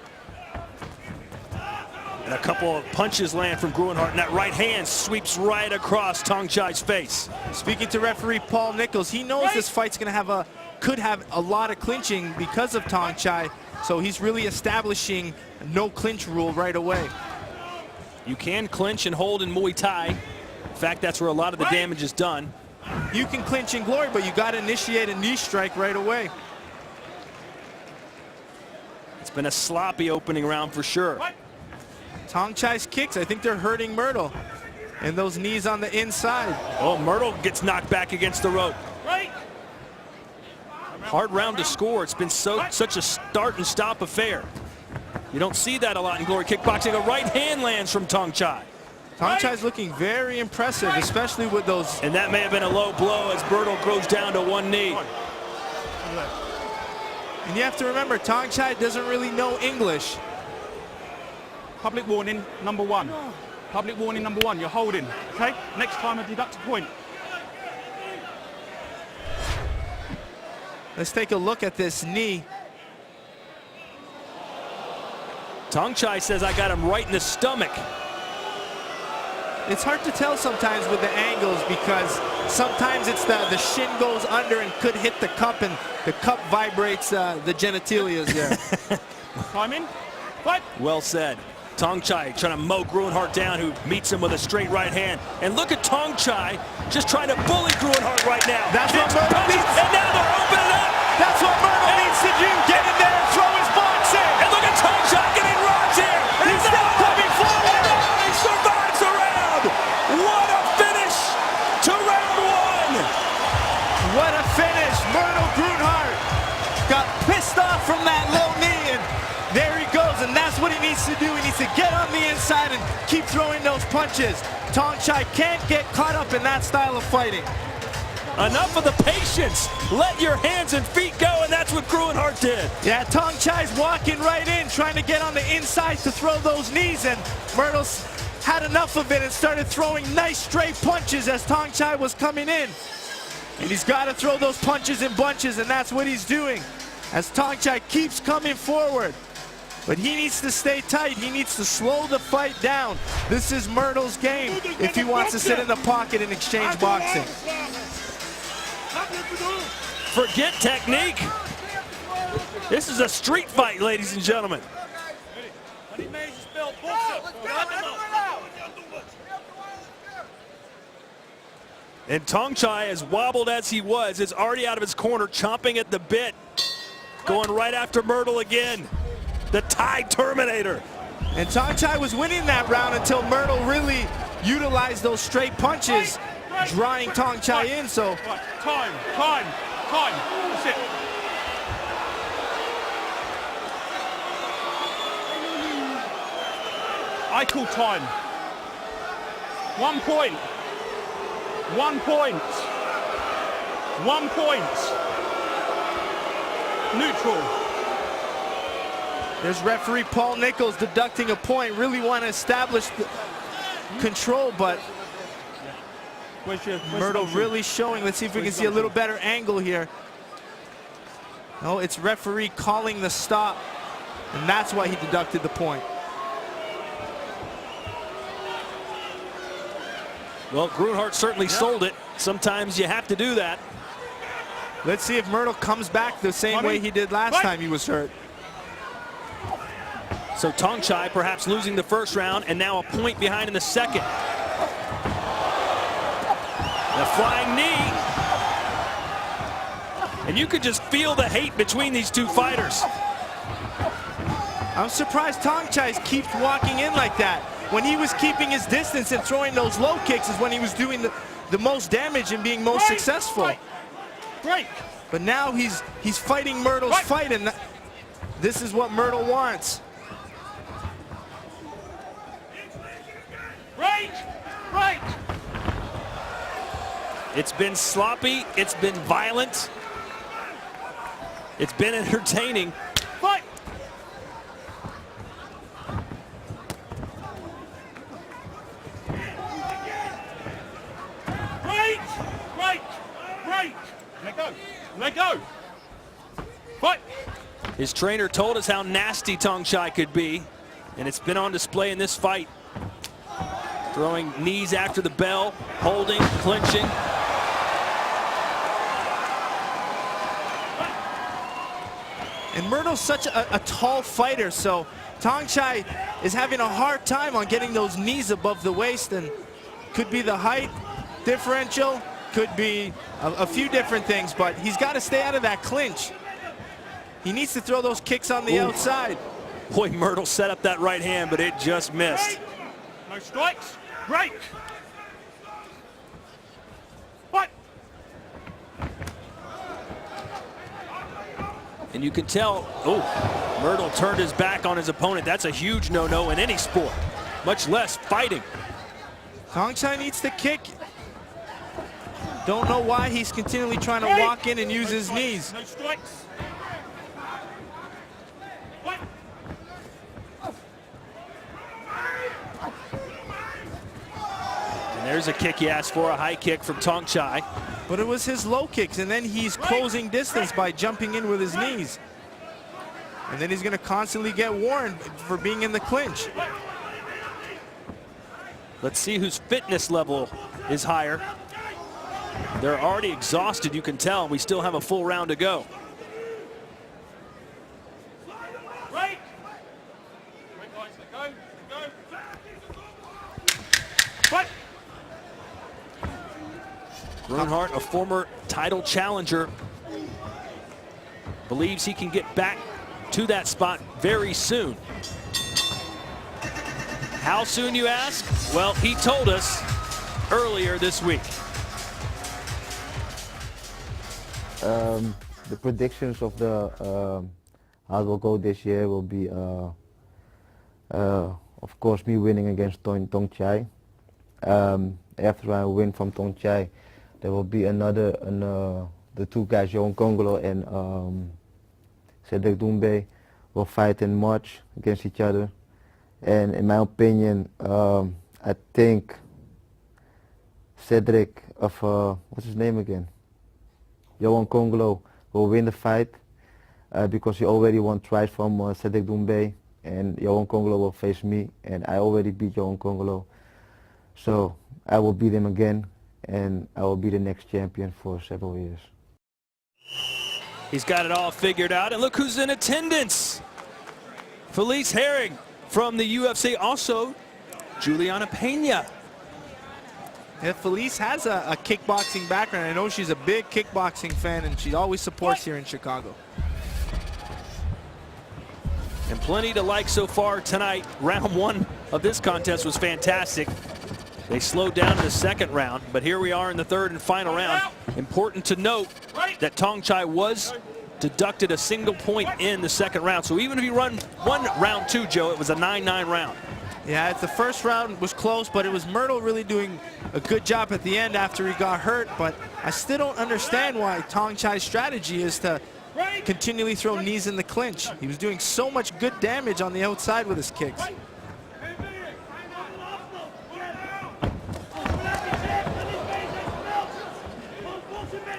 And a couple of punches land from Groenhart, and that right hand sweeps right across Thong Chai's face. Speaking to referee Paul Nichols, he knows this fight's going to could have a lot of clinching because of Thong Chai, so he's really establishing a no clinch rule right away. You can clinch and hold in Muay Thai. In fact, that's where a lot of the damage is done. You can clinch in glory, but you got to initiate a knee strike right away. It's been a sloppy opening round for sure. Thong Chai's kicks, I think they're hurting Myrtle. And those knees on the inside. Oh, Myrtle gets knocked back against the rope. Hard round to score. It's been such a start and stop affair. You don't see that a lot in Glory Kickboxing. A right hand lands from Thong Chai. Thong Chai's looking very impressive, especially with those. And that may have been a low blow as Myrtle goes down to one knee. And you have to remember, Thong Chai doesn't really know English. Public warning number 1. Public warning number 1, you're holding, okay? Next time I deduct a point. Let's take a look at this knee. Thong Chai says, I got him right in the stomach. It's hard to tell sometimes with the angles, because sometimes it's the shin goes under and could hit the cup, and the cup vibrates the genitalia there. Time in, fight. Well said. Thong Chai trying to mow Groenhart down, who meets him with a straight right hand. And look at Thong Chai just trying to bully Groenhart right now. That's what Myrtle needs. And now they're opening up. That's what Myrtle needs to do. Get in there and throw his box in. And look at Thong Chai getting rocked here. He's still coming forward. He survives the round. What a finish to round 1. What a finish. Myrtle Groenhart got pissed off from that low knee, and there he goes, and that's what he needs to do. He needs to get on the inside and keep throwing those punches. Tong Chai can't get caught up in that style of fighting. Enough of the patience. Let your hands and feet go, and that's what Gruenhart did. Yeah, Tong Chai's walking right in, trying to get on the inside to throw those knees, and Myrtle's had enough of it and started throwing nice straight punches as Tong Chai was coming in. And he's got to throw those punches in bunches, and that's what he's doing as Tong Chai keeps coming forward. But he needs to stay tight. He needs to slow the fight down. This is Myrtle's game if he wants to sit in the pocket and exchange boxing. Forget technique. This is a street fight, ladies and gentlemen. And Tong Chai, as wobbled as he was, is already out of his corner, chomping at the bit. Going right after Myrtle again. The Thai Terminator. And Tong Chai was winning that round until Myrtle really utilized those straight punches, drawing Tong Chai in. So Time. That's it. I call time. 1 point. 1 point. 1 point. Neutral. There's referee Paul Nichols deducting a point. Really want to establish the control, but Myrtle really showing. Let's see if we can see a little better angle here. No, it's referee calling the stop, and that's why he deducted the point. Well, Gruenhart certainly sold it. Sometimes you have to do that. Let's see if Myrtle comes back the same way he did last time he was hurt. So Tong Chai perhaps losing the first round and now a point behind in the second. The flying knee. And you could just feel the hate between these two fighters. I'm surprised Tong Chai keeps walking in like that. When he was keeping his distance and throwing those low kicks is when he was doing the most damage and being most successful. Break. But now he's fighting Myrtle's fight, and this is what Myrtle wants. Right. It's been sloppy. It's been violent. It's been entertaining. Fight. Right. Let go. Fight. His trainer told us how nasty Tong Chai could be, and it's been on display in this fight. Throwing knees after the bell, holding, clinching. And Myrtle's such a tall fighter, so Tong Chai is having a hard time on getting those knees above the waist, and could be the height differential, could be a few different things, but he's got to stay out of that clinch. He needs to throw those kicks on the outside. Boy, Myrtle set up that right hand, but it just missed. No strikes. Break. Fight. And you can tell, Myrtle turned his back on his opponent. That's a huge no-no in any sport, much less fighting. Tong Chai needs to kick. Don't know why he's continually trying to walk in and use his knees. No strikes. And there's a kick he asked for, a high kick from Tong Chai. But it was his low kicks, and then he's closing distance by jumping in with his knees. And then he's going to constantly get warned for being in the clinch. Let's see whose fitness level is higher. They're already exhausted, you can tell. We still have a full round to go. Gruenhart, a former title challenger, believes he can get back to that spot very soon. How soon, you ask? Well, he told us earlier this week. the predictions of the how it will go this year will be, of course, me winning against Tong Chai. After I win from Tong Chai, there will be the two guys, Johan Congolo and Cedric Doumbé, will fight in March against each other. And in my opinion, I think Cedric what's his name again? Johan Congolo will win the fight because he already won twice from Cedric Doumbé, and Johan Congolo will face me, and I already beat Johan Congolo. So I will beat him again, and I will be the next champion for several years. He's got it all figured out, and look who's in attendance. Felice Herring from the UFC, also Juliana Pena. Yeah, Felice has a kickboxing background. I know she's a big kickboxing fan, and she always supports here in Chicago. And plenty to like so far tonight. Round one of this contest was fantastic. They slowed down in the second round, but here we are in the third and final round. Important to note that Tong Chai was deducted a single point in the second round. So even if you run one round two, Joe, it was a 9-9 round. Yeah, the first round was close, but it was Myrtle really doing a good job at the end after he got hurt. But I still don't understand why Tong Chai's strategy is to continually throw knees in the clinch. He was doing so much good damage on the outside with his kicks.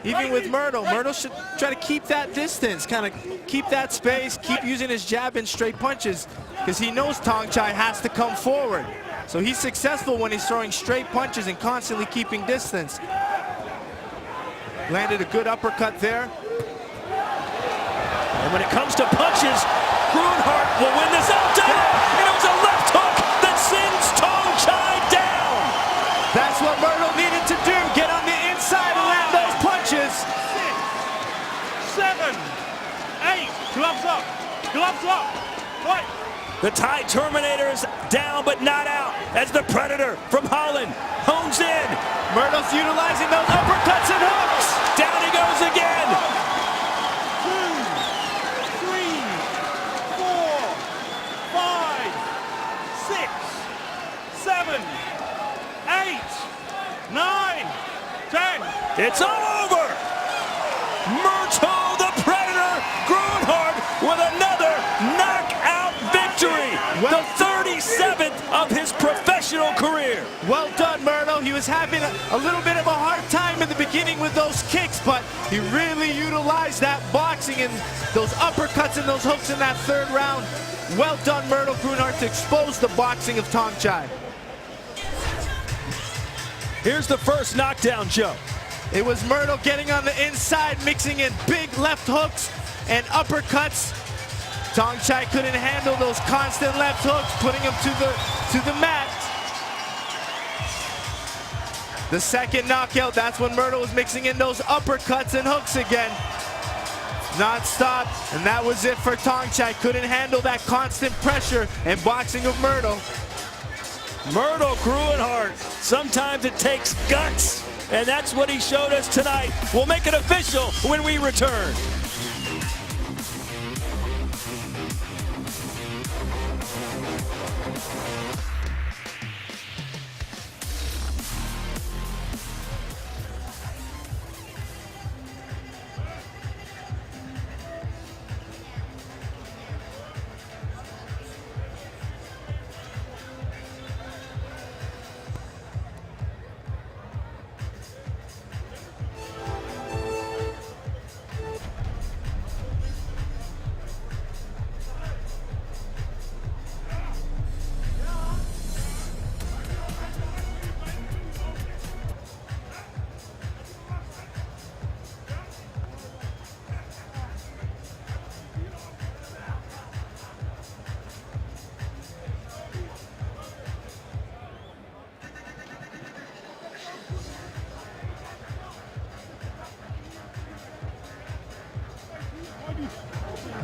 Even with Myrtle, Myrtle should try to keep that distance, kind of keep that space, keep using his jab and straight punches, because he knows Tong Chai has to come forward. So he's successful when he's throwing straight punches and constantly keeping distance. Landed a good uppercut there. And when it comes to punches, Gruenhart will win this out. And it was a left hook that sends Tong Chai down. That's what Myrtle needed to do, get on the inside and land those punches. 6, 7, 8, gloves up, fight. The Thai Terminator is down but not out as the Predator from Holland hones in. Myrtle's utilizing those uppercuts and hooks. Down he goes again. 2, 3, 4, 5, 6, 7, 8, 9, 10. It's all over. Myrtle the Predator Gruenhart with another knockout victory. The 37th of his professional career. Well done, Myrtle. He was having a little bit of a hard time in the beginning with those kicks, but he really utilized that boxing and those uppercuts and those hooks in that third round. Well done, Myrtle Gruenhart, to expose the boxing of Tong Chai. Here's the first knockdown, Joe. It was Myrtle getting on the inside, mixing in big left hooks and uppercuts. Tong Chai couldn't handle those constant left hooks, putting him to the mat. The second knockout, that's when Myrtle was mixing in those uppercuts and hooks again. Non-stop, and that was it for Tong Chai. Couldn't handle that constant pressure and boxing of Myrtle. Myrtle Gruenhart, sometimes it takes guts, and that's what he showed us tonight. We'll make it official when we return.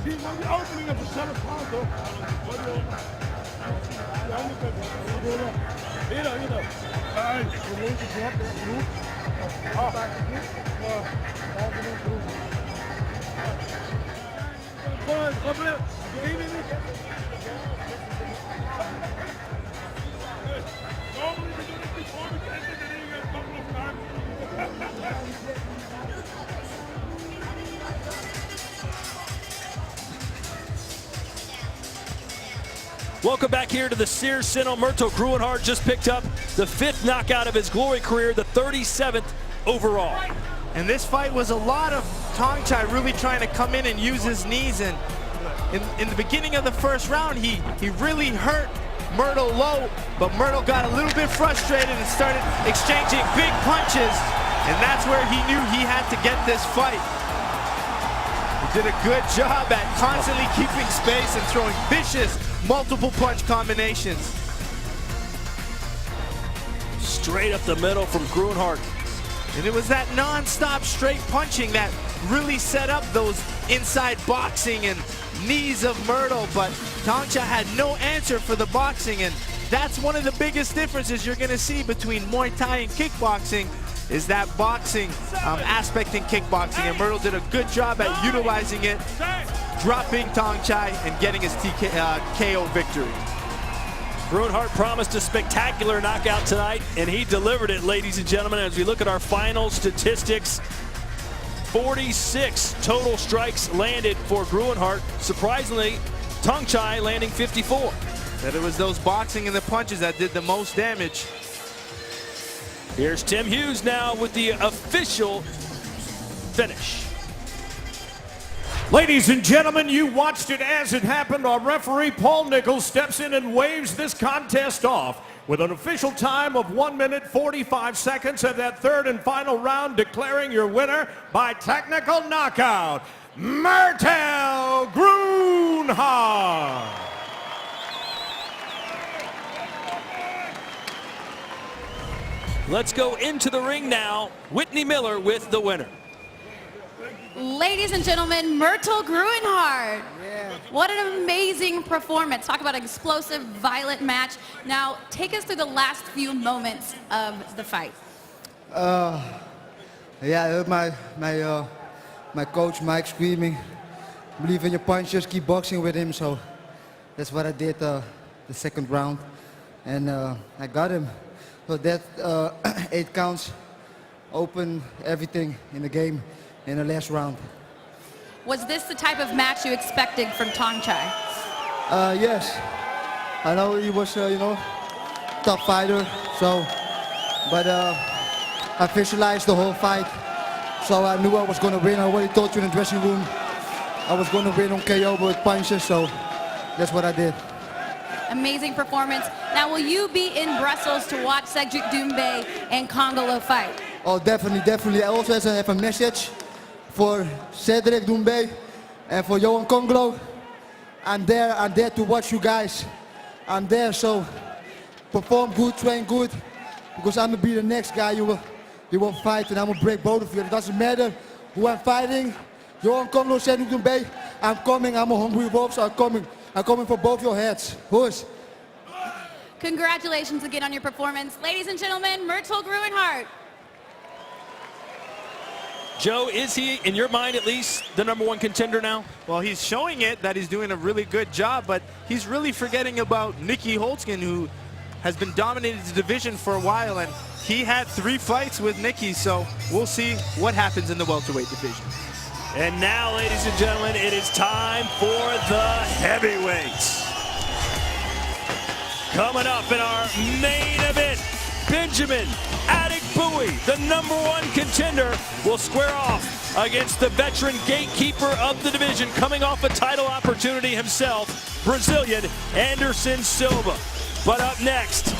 See, when the opening of the center ponto, Welcome back here to the Sears Center. Myrtle Gruenhardt just picked up the 5th knockout of his Glory career, the 37th overall. And this fight was a lot of Tong Chai really trying to come in and use his knees. And in the beginning of the first round, he really hurt Myrtle low, but Myrtle got a little bit frustrated and started exchanging big punches. And that's where he knew he had to get this fight. He did a good job at constantly keeping space and throwing vicious multiple punch combinations. Straight up the middle from Gruenhardt. And it was that non-stop straight punching that really set up those inside boxing and knees of Myrtle, but Tong Chai had no answer for the boxing, and that's one of the biggest differences you're going to see between Muay Thai and kickboxing, is that boxing aspect in kickboxing, and Myrtle did a good job at utilizing it, dropping Tong Chai and getting his KO victory. Gruenhardt promised a spectacular knockout tonight, and he delivered it, ladies and gentlemen. As we look at our final statistics, 46 total strikes landed for Gruenhardt. Surprisingly, Tong Chai landing 54. That it was those boxing and the punches that did the most damage. Here's Tim Hughes now with the official finish. Ladies and gentlemen, you watched it as it happened. Our referee, Paul Nichols, steps in and waves this contest off with an official time of 1 minute 45 seconds of that third and final round, declaring your winner by technical knockout, Myrtle Gruenhardt. Let's go into the ring now. Whitney Miller with the winner. Ladies and gentlemen, Myrtle Gruenhardt. What an amazing performance. Talk about an explosive, violent match. Now, take us through the last few moments of the fight. Yeah, I heard my coach Mike screaming, "Believe in your punches, keep boxing with him." So that's what I did the second round, and I got him. So that 8 counts opened everything in the game in the last round. Was this the type of match you expected from Tong Chai? Yes, I know he was, tough fighter. So, but I visualized the whole fight, so I knew I was going to win. I already told you in the dressing room I was going to win on KO with punches. So that's what I did. Amazing performance. Now, will you be in Brussels to watch Cedric Doumbé and Congolo fight? Oh, definitely, definitely. I also have a message for Cedric Doumbé and for Johan Congolo. I'm there to watch you guys. I'm there, so perform good, train good, because I'm gonna be the next guy you will fight, and I'm gonna break both of you. It doesn't matter who I'm fighting. Johan Congolo, Cedric Doumbé, I'm coming. I'm a hungry wolf, so I'm coming for both your heads. Who's? Congratulations again on your performance. Ladies and gentlemen, Myrtle Gruenhardt. Joe, is he, in your mind at least, the #1 contender now? Well, he's showing it that he's doing a really good job, but he's really forgetting about Nicky Holtzkin, who has been dominating the division for a while, and he had 3 fights with Nicky, so we'll see what happens in the welterweight division. And now, ladies and gentlemen, it is time for the heavyweights. Coming up in our main event, Benjamin Adegbuyi, the #1 contender, will square off against the veteran gatekeeper of the division, coming off a title opportunity himself, Brazilian Anderson Silva. But up next,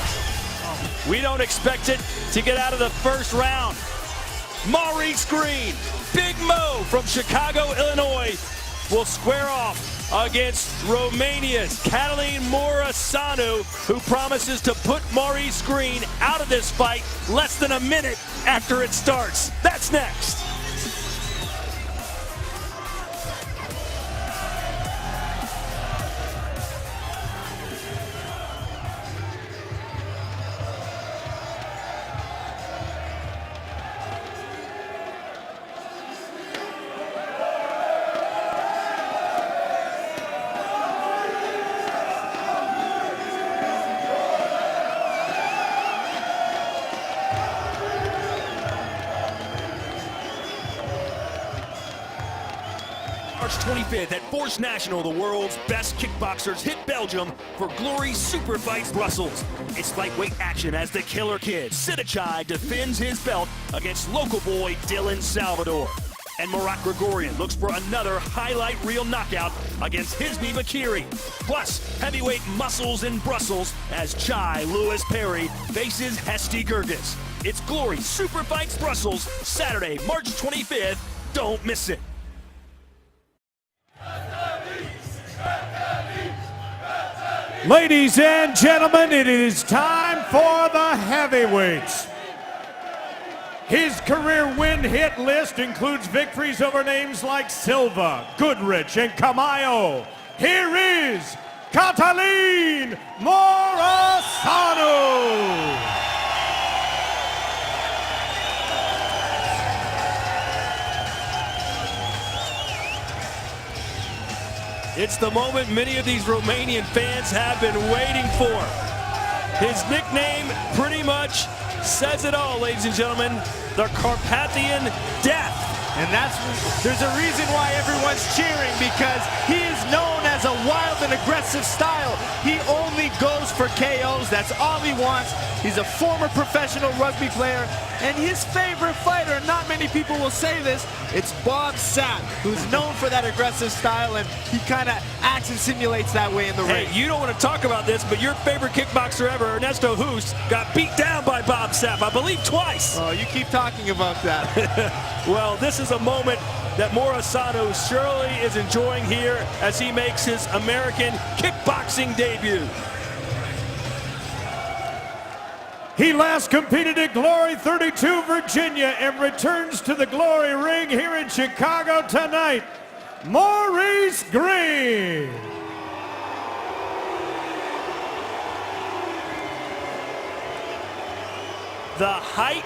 we don't expect it to get out of the first round. Maurice Green, Big Mo from Chicago, Illinois, will square off against Romania's Catalin Moraesanu, who promises to put Maurice Green out of this fight less than a minute after it starts. That's next. March 25th at Force National, the world's best kickboxers hit Belgium for Glory Superfight Brussels. It's lightweight action as the killer kid, Sidachai, defends his belt against local boy Dylan Salvador. And Murat Grigorian looks for another highlight reel knockout against Hizmi Bakiri. Plus, heavyweight muscles in Brussels as Chai Lewis Perry faces Hesti Gergis. It's Glory Superfights Brussels, Saturday, March 25th. Don't miss it. Ladies and gentlemen, it is time for the heavyweights. His career win hit list includes victories over names like Silva, Goodrich, and Camayo. Here is Catalin Morazano. It's the moment many of these Romanian fans have been waiting for. His nickname pretty much says it all, ladies and gentlemen. The Carpathian Death. And there's a reason why everyone's cheering, because he is known as a wild and aggressive style. He only goes for KOs. That's all he wants. He's a former professional rugby player, and his favorite fighter, not many people will say this, it's Bob Sapp, who's known for that aggressive style, and he kind of acts and simulates that way in the ring. Hey, you don't want to talk about this, but your favorite kickboxer ever, Ernesto Hoost, got beat down by Bob Sapp, I believe twice. Oh, you keep talking about that. Well, this is a moment that Morazano surely is enjoying here as he makes his American kickboxing debut. He last competed at Glory 32, Virginia, and returns to the Glory ring here in Chicago tonight. Maurice Green. The height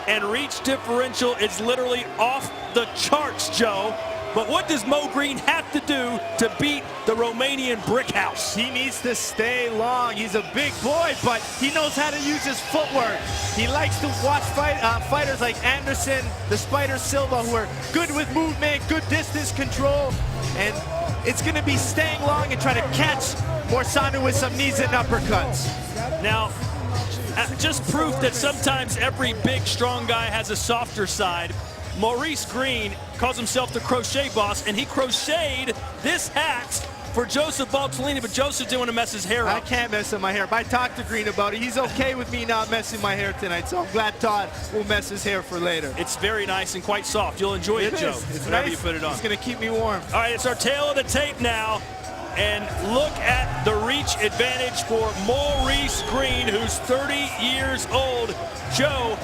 and reach differential is literally off the charts, Joe. But what does Mo Green have to do to beat the Romanian brick house? He needs to stay long. He's a big boy, but he knows how to use his footwork. He likes to watch fighters like Anderson, the Spider Silva, who are good with movement, good distance control. And it's going to be staying long and trying to catch Morazano with some knees and uppercuts. Now, just proof that sometimes every big, strong guy has a softer side. Maurice Green calls himself the crochet boss, and he crocheted this hat for Joseph Baltellini, but Joseph didn't want to mess his hair up. I can't mess up my hair. But I talked to Green about it. He's okay with me not messing my hair tonight, so I'm glad Todd will mess his hair for later. It's very nice and quite soft. You'll enjoy it, Joe. It's whenever nice. you put it on. It's going to keep me warm. All right, it's our tail of the tape now. And look at the reach advantage for Maurice Green, who's 30 years old. Joe,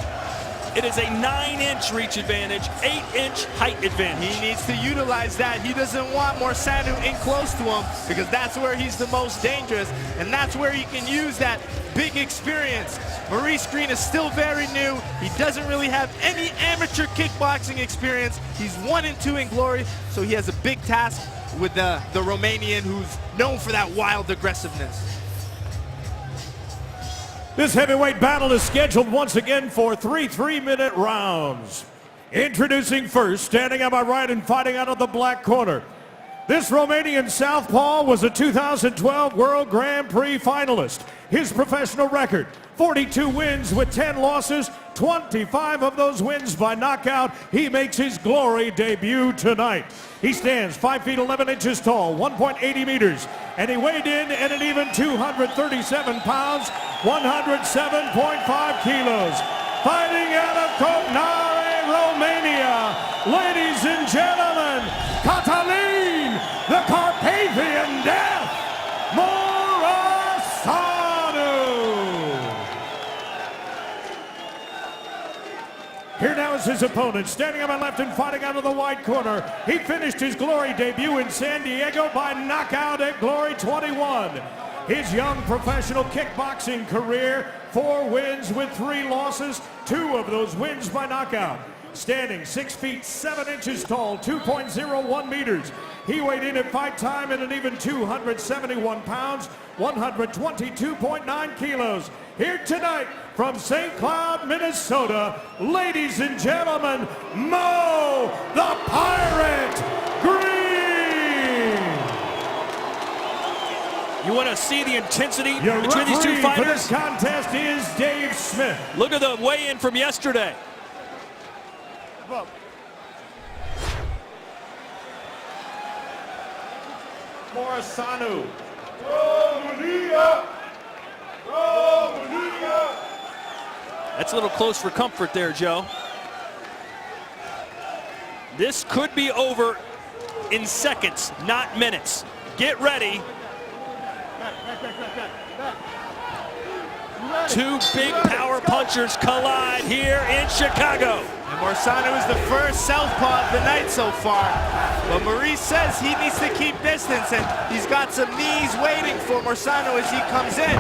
it is a 9-inch reach advantage, 8-inch height advantage. He needs to utilize that. He doesn't want Morazano in close to him, because that's where he's the most dangerous, and that's where he can use that big experience. Maurice Green is still very new. He doesn't really have any amateur kickboxing experience. He's 1-2 in Glory, so he has a big task with the Romanian, who's known for that wild aggressiveness. This heavyweight battle is scheduled once again for 3 3-minute rounds. Introducing first, standing on my right and fighting out of the black corner. This Romanian southpaw was a 2012 World Grand Prix finalist. His professional record, 42 wins with 10 losses, 25 of those wins by knockout. He makes his Glory debut tonight. He stands 5 feet 11 inches tall, 1.80 meters, and he weighed in at an even 237 pounds, 107.5 kilos. Fighting out of Copnare, Romania, ladies and gentlemen, Catalin, the Carpathian Death, Morazano. Here now is his opponent, standing on my left and fighting out of the white corner. He finished his Glory debut in San Diego by knockout at Glory 21. His young professional kickboxing career, 4 wins with 3 losses, 2 of those wins by knockout. Standing 6 feet 7 inches tall, 2.01 meters. He weighed in at fight time at an even 271 pounds, 122.9 kilos. Here tonight from St. Cloud, Minnesota, ladies and gentlemen, Mo the Pirate Green. You want to see the intensity Your between these two referee for this fighters? contest is Dave Smith. Look at the weigh-in from yesterday. Morisano. That's a little close for comfort there, Joe. This could be over in seconds, not minutes. Get ready. Two big power punchers collide here in Chicago. And Morisano is the first southpaw of the night so far. But Maurice says he needs to keep distance, and he's got some knees waiting for Morisano as he comes in.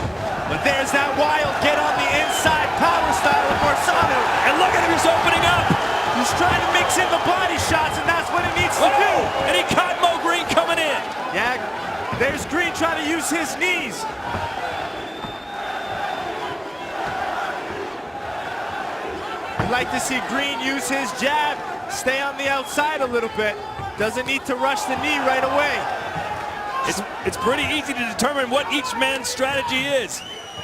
But there's that wild get on the inside power style of Morisano. And look at him, he's opening up. He's trying to mix in the body shots, and that's what he needs to do. And he caught Mo Green coming in. Yeah, there's Green trying to use his knees. I'd like to see Green use his jab, stay on the outside a little bit. Doesn't need to rush the knee right away. It's pretty easy to determine what each man's strategy is.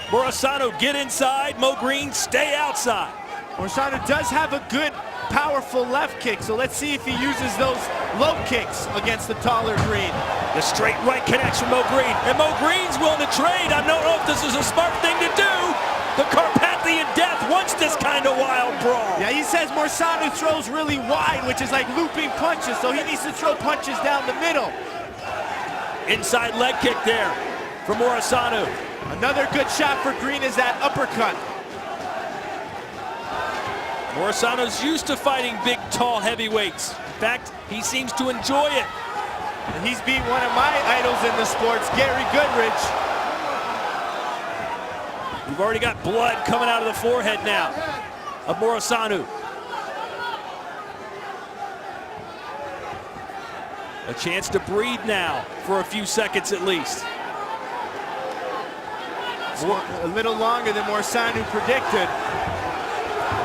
Morisano, get inside. Mo Green, stay outside. Morisano does have a good, powerful left kick, so let's see if he uses those low kicks against the taller Green. The straight right connects from Mo Green, and Mo Green's willing to trade. I don't know if this is a smart thing to do. The Carpathian Death wants this kind of wild brawl. Yeah, he says Morisano throws really wide, which is like looping punches, so he needs to throw punches down the middle. Inside leg kick there from Morisano. Another good shot for Green is that uppercut. Morisano's used to fighting big, tall heavyweights. In fact, he seems to enjoy it. And he's beat one of my idols in the sports, Gary Goodridge. You've already got blood coming out of the forehead now of Morisano. A chance to breathe now for a few seconds at least. A little longer than Morisano predicted.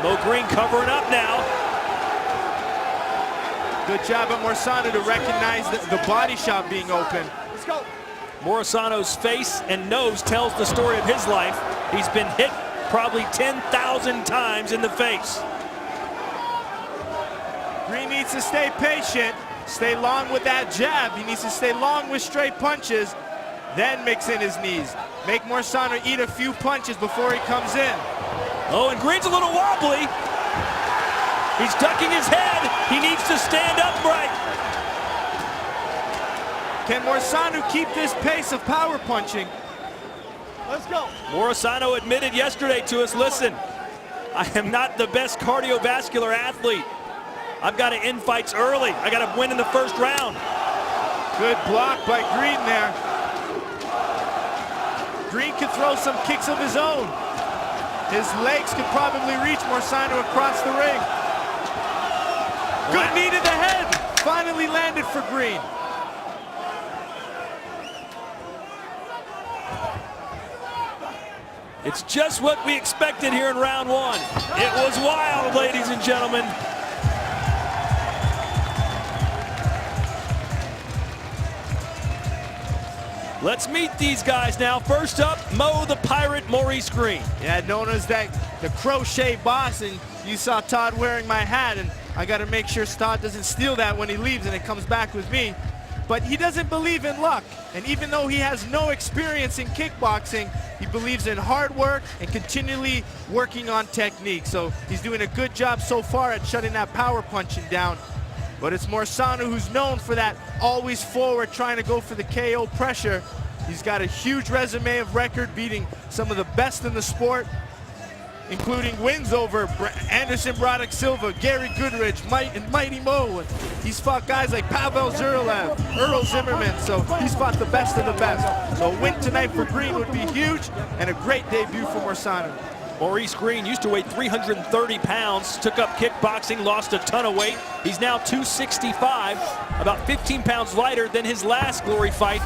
Mo Green covering up now. Good job at Morisano to recognize the body shot being open. Let's go. Morisano's face and nose tells the story of his life. He's been hit probably 10,000 times in the face. Green needs to stay patient, stay long with that jab. He needs to stay long with straight punches, then mix in his knees. Make Morisano eat a few punches before he comes in. Oh, and Green's a little wobbly. He's ducking his head. He needs to stand upright. Can Morisano keep this pace of power punching? Let's go. Morisano admitted yesterday to us, listen, I am not the best cardiovascular athlete. I've got to end fights early. I got to win in the first round. Good block by Green there. Green could throw some kicks of his own. His legs could probably reach Morisano across the ring. Good knee to the head. Finally landed for Green. It's just what we expected here in round one. It was wild, ladies and gentlemen. Let's meet these guys now. First up, Mo the Pirate Maurice Green. Yeah, known as the crochet boss, and you saw Todd wearing my hat, and I got to make sure Todd doesn't steal that when he leaves and it comes back with me. But he doesn't believe in luck, and even though he has no experience in kickboxing, he believes in hard work and continually working on technique. So he's doing a good job so far at shutting that power punching down. But it's Morisano who's known for that always forward, trying to go for the KO pressure. He's got a huge resume of record, beating some of the best in the sport, including wins over Anderson Broderick Silva, Gary Goodridge, Mighty Mo. He's fought guys like Pavel Zurlev, Earl Zimmerman, so he's fought the best of the best. So a win tonight for Green would be huge, and a great debut for Morisano. Maurice Green used to weigh 330 pounds, took up kickboxing, lost a ton of weight. He's now 265, about 15 pounds lighter than his last glory fight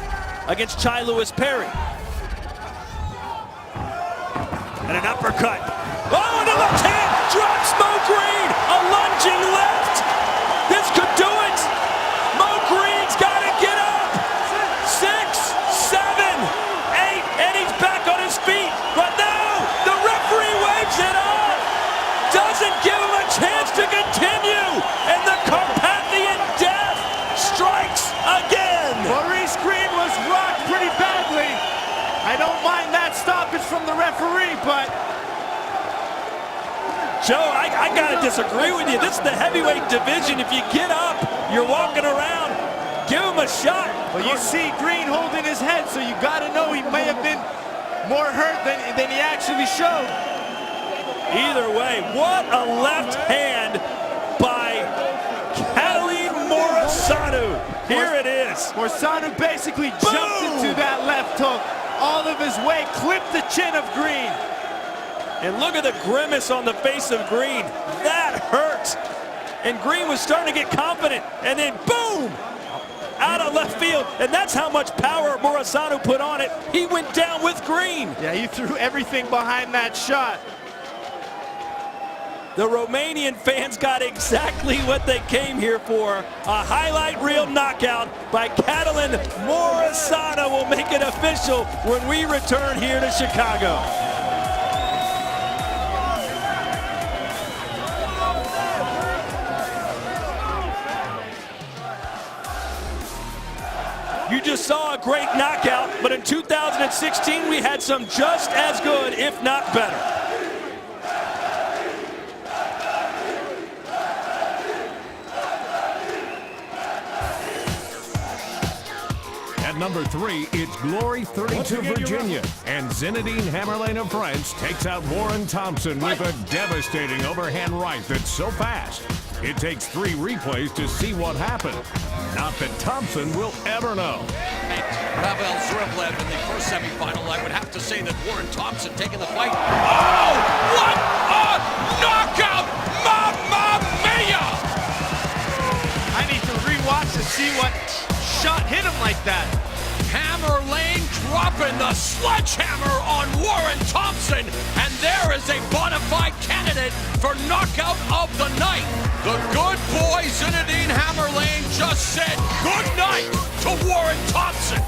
against Chai Lewis Perry. And an uppercut. Oh, and a left hand drops Mo Green. A lunging left. This could do it. Mo Green's got to get up. 6, 7, Joe, I got to disagree with you. This is the heavyweight division. If you get up, you're walking around, give him a shot. Well, you see Green holding his head, so you got to know he may have been more hurt than he actually showed. Either way, what a left hand by Catalin Morisano. Here it is. Morisano basically jumped into that left hook. All of his weight clipped the chin of Green. And look at the grimace on the face of Green. That hurt. And Green was starting to get confident. And then boom! Out of left field. And that's how much power Morisano put on it. He went down with Green. Yeah, he threw everything behind that shot. The Romanian fans got exactly what they came here for. A highlight reel knockout by Catalin Morisano will make it official when we return here to Chicago. You just saw a great knockout, but in 2016 we had some just as good, if not better. At number 3, it's Glory 32 Virginia, and Zinedine Hammerlane of France takes out Warren Thompson with a devastating overhand right that's so fast. It takes 3 replays to see what happened. Not that Thompson will ever know. Pavel Zrivlev in the first semifinal. I would have to say that Warren Thompson taking the fight. Oh, what a knockout! Mamma mia! I need to rewatch to see what shot hit him like that. Hammerlane dropping the sledgehammer on Warren Thompson, and there is a bona fide candidate for knockout of the night. The good boy Zinedine Hammerlane just said good night to Warren Thompson.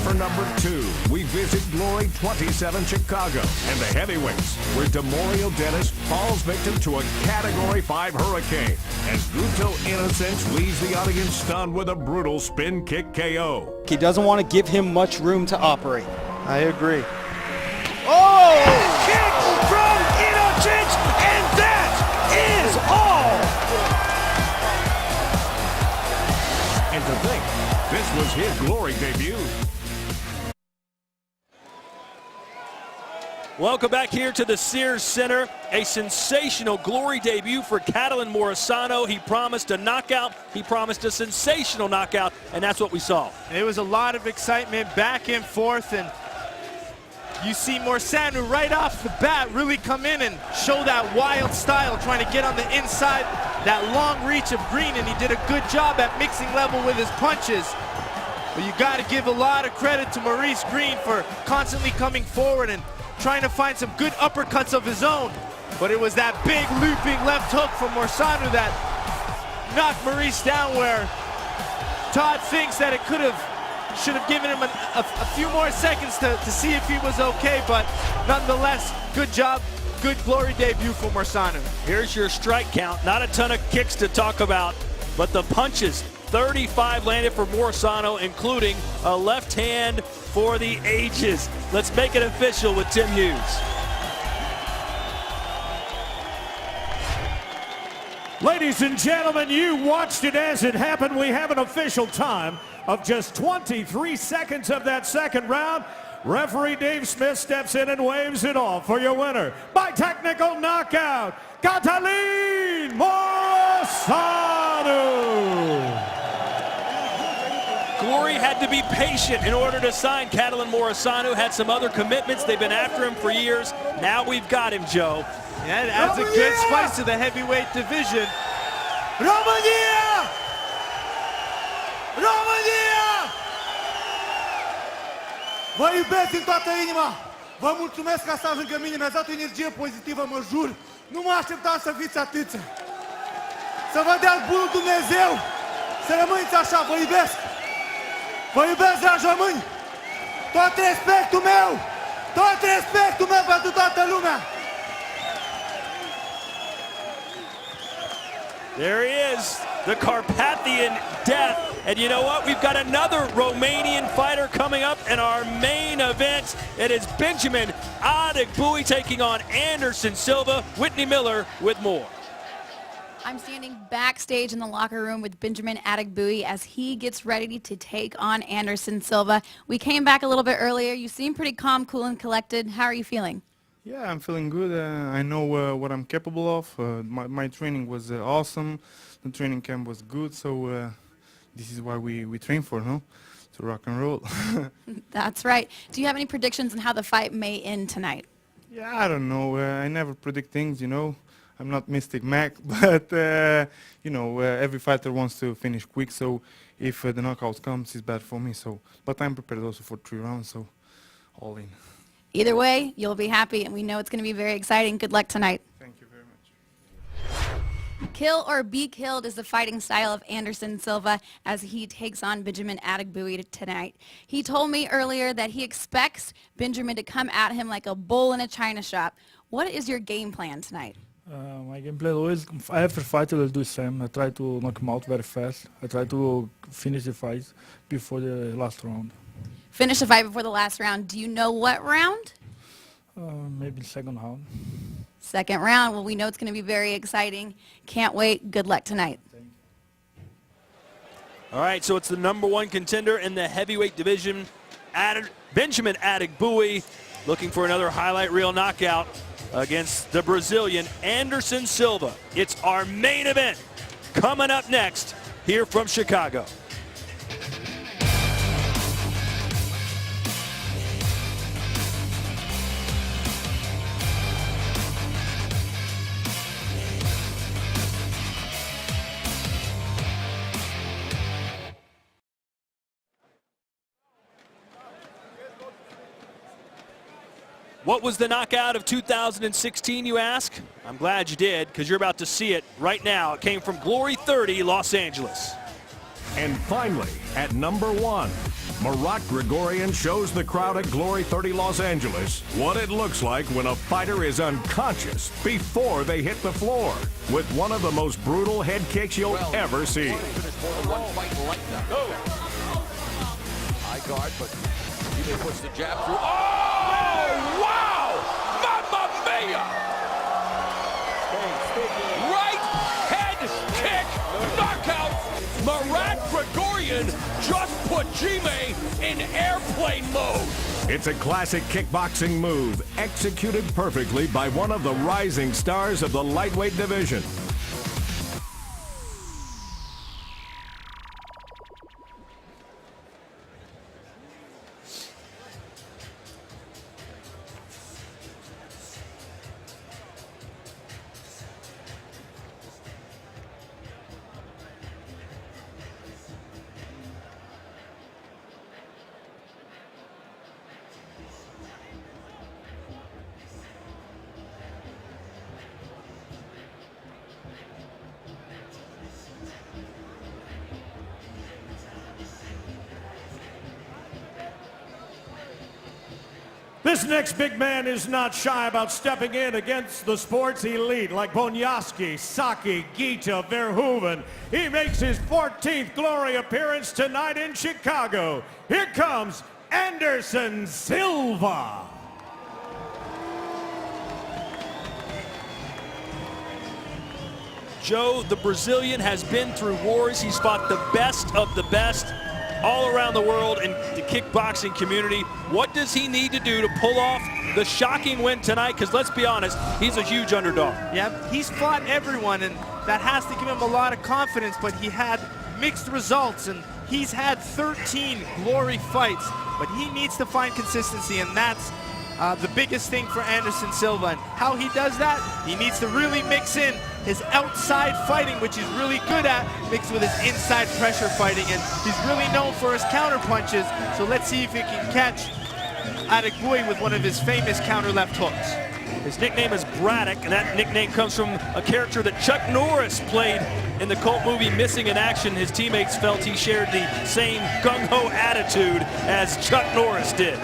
For number 2, we visit Glory 27 Chicago and the heavyweights, where Demorio Dennis falls victim to a Category 5 hurricane as Guto Innocence leaves the audience stunned with a brutal spin kick KO. He doesn't want to give him much room to operate. I agree. Oh! Kick from Innocence, and that is all! And to think, this was his Glory debut. Welcome back here to the Sears Center. A sensational Glory debut for Catalin Morisano. He promised a knockout. He promised a sensational knockout, and that's what we saw. It was a lot of excitement back and forth, and you see Morisano right off the bat really come in and show that wild style, trying to get on the inside, that long reach of Green, and he did a good job at mixing level with his punches. But you got to give a lot of credit to Maurice Green for constantly coming forward and trying to find some good uppercuts of his own. But it was that big looping left hook from Morisano that knocked Maurice down, where Todd thinks that it should have given him a few more seconds to see if he was okay, but nonetheless, good job, good Glory debut for Morisano. Here's your strike count. Not a ton of kicks to talk about, but the punches, 35 landed for Morisano, including a left hand for the ages. Let's make it official with Tim Hughes. Ladies and gentlemen, you watched it as it happened. We have an official time of just 23 seconds of that second round. Referee Dave Smith steps in and waves it off for your winner by technical knockout, Catalin Morisano. Glory had to be patient in order to sign Catalin Morisano. Had some other commitments. They've been after him for years. Now we've got him, Joe. Yeah, it adds a good spice to the heavyweight division. România! România! Vă iubesc din toată inima. Vă mulțumesc că ați stat lângă mine. Mi-ați dat o energie pozitivă, mă jur. Nu mă așteptam să fiți atâția. Să vă dea bunul Dumnezeu. Să rămâneți așa. Vă iubesc. Vă iubesc, dragi români. Tot respectul meu. Tot respectul meu pentru toată lumea. There he is, the Carpathian Death. And you know what? We've got another Romanian fighter coming up in our main event. It is Benjamin Adegbuyi taking on Anderson Silva. Whitney Miller with more. I'm standing backstage in the locker room with Benjamin Adegbuyi as he gets ready to take on Anderson Silva. We came back a little bit earlier. You seem pretty calm, cool, and collected. How are you feeling? Yeah, I'm feeling good. I know what I'm capable of. My training was awesome. The training camp was good, so this is why we train for, no? To rock and roll. That's right. Do you have any predictions on how the fight may end tonight? Yeah, I don't know. I never predict things, you know. I'm not Mystic Mac, but, you know, every fighter wants to finish quick, so if the knockout comes, it's bad for me. So, but I'm prepared also for 3 rounds, so all in. Either way, you'll be happy, and we know it's going to be very exciting. Good luck tonight. Thank you very much. Kill or be killed is the fighting style of Anderson Silva as he takes on Benjamin Adegbuyi tonight. He told me earlier that he expects Benjamin to come at him like a bull in a china shop. What is your game plan tonight? My game plan always, every fight I will do the same. I try to knock him out very fast. I try to finish the fight before the last round. Finish the fight before the last round. Do you know what round? Maybe the second round. Second round. Well, we know it's going to be very exciting. Can't wait. Good luck tonight. All right, so it's the #1 contender in the heavyweight division, Benjamin Adegbuyi, looking for another highlight reel knockout against the Brazilian Anderson Silva. It's our main event coming up next here from Chicago. What was the knockout of 2016, you ask? I'm glad you did, because you're about to see it right now. It came from Glory 30, Los Angeles. And finally, at #1, Marat Grigorian shows the crowd at Glory 30 Los Angeles what it looks like when a fighter is unconscious before they hit the floor, with one of the most brutal head kicks you'll ever see. High guard, but he may push the jab through. Oh, wow! Mamma mia! Right head kick, knockout. Marat Grigorian just put Jime in airplane mode. It's a classic kickboxing move, executed perfectly by one of the rising stars of the lightweight division. This next big man is not shy about stepping in against the sports elite like Bonyaski, Saki, Gita, Verhoeven. He makes his 14th Glory appearance tonight in Chicago. Here comes Anderson Silva. Joe, the Brazilian, has been through wars. He's fought the best of the best all around the world in the kickboxing community. What does he need to do to pull off the shocking win tonight? Because let's be honest, he's a huge underdog. Yeah, he's fought everyone, and that has to give him a lot of confidence, but he had mixed results, and he's had 13 Glory fights, but he needs to find consistency, and that's the biggest thing for Anderson Silva. And how he does that, he needs to really mix in his outside fighting, which he's really good at, mixed with his inside pressure fighting, and he's really known for his counter punches. So let's see if he can catch Adegbuyi with one of his famous counter left hooks. His nickname is Braddock, and that nickname comes from a character that Chuck Norris played in the cult movie Missing in Action. His teammates felt he shared the same gung-ho attitude as Chuck Norris did.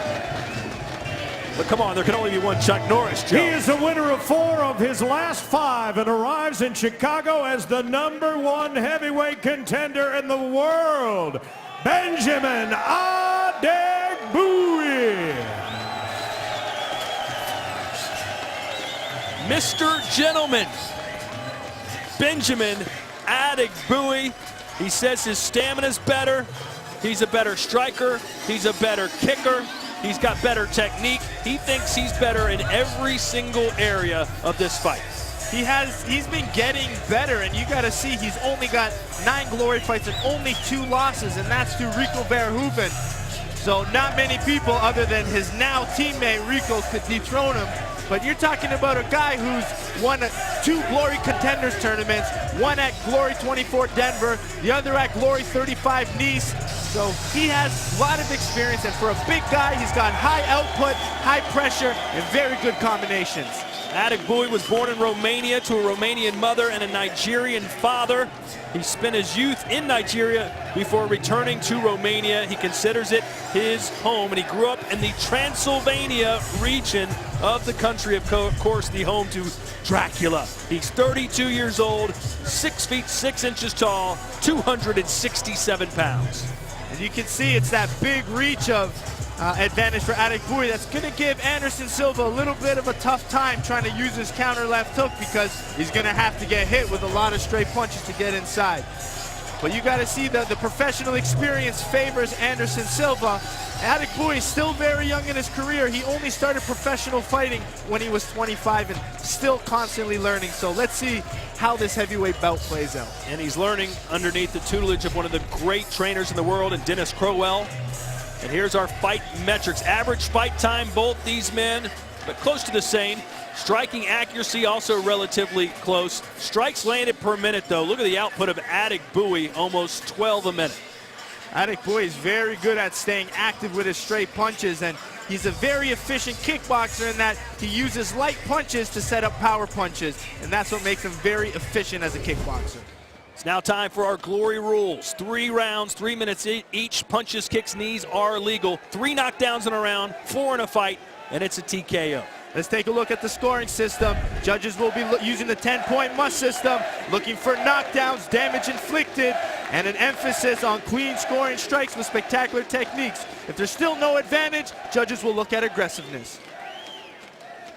But come on, there can only be one Chuck Norris, Joe. He is the winner of 4 of his last 5 and arrives in Chicago as the #1 heavyweight contender in the world, Benjamin Adegbuyi. Mr. Gentleman, Benjamin Adegbuyi. He says his stamina's better. He's a better striker. He's a better kicker. He's got better technique. He thinks he's better in every single area of this fight. He's been getting better, and you got to see he's only got 9 glory fights and only 2 losses, and that's to Rico Verhoeven. So not many people other than his now teammate Rico could dethrone him. But you're talking about a guy who's won 2 Glory Contenders tournaments, one at Glory 24 Denver, the other at Glory 35 Nice. So he has a lot of experience, and for a big guy, he's got high output, high pressure, and very good combinations. Adegbuyi was born in Romania to a Romanian mother and a Nigerian father. He spent his youth in Nigeria before returning to Romania. He considers it his home, and he grew up in the Transylvania region of the country, of course, the home to Dracula. He's 32 years old, 6 feet 6 inches tall, 267 pounds. And you can see it's that big reach of advantage for Adegbuyi that's going to give Anderson Silva a little bit of a tough time trying to use his counter left hook, because he's going to have to get hit with a lot of straight punches to get inside. But you got to see that the professional experience favors Anderson Silva. Adegbuyi is still very young in his career. He only started professional fighting when he was 25 and still constantly learning. So let's see how this heavyweight bout plays out. And he's learning underneath the tutelage of one of the great trainers in the world, and Dennis Crowell. And here's our fight metrics. Average fight time, both these men, but close to the same. Striking accuracy also relatively close. Strikes landed per minute, though. Look at the output of Adegbuyi, almost 12 a minute. Adegbuyi is very good at staying active with his straight punches, and he's a very efficient kickboxer in that he uses light punches to set up power punches, and that's what makes him very efficient as a kickboxer. It's now time for our glory rules. 3 rounds, 3 minutes each. Punches, kicks, knees are legal. 3 knockdowns in a round, 4 in a fight, and it's a TKO. Let's take a look at the scoring system. Judges will be using the 10-point must system, looking for knockdowns, damage inflicted, and an emphasis on clean scoring strikes with spectacular techniques. If there's still no advantage, judges will look at aggressiveness.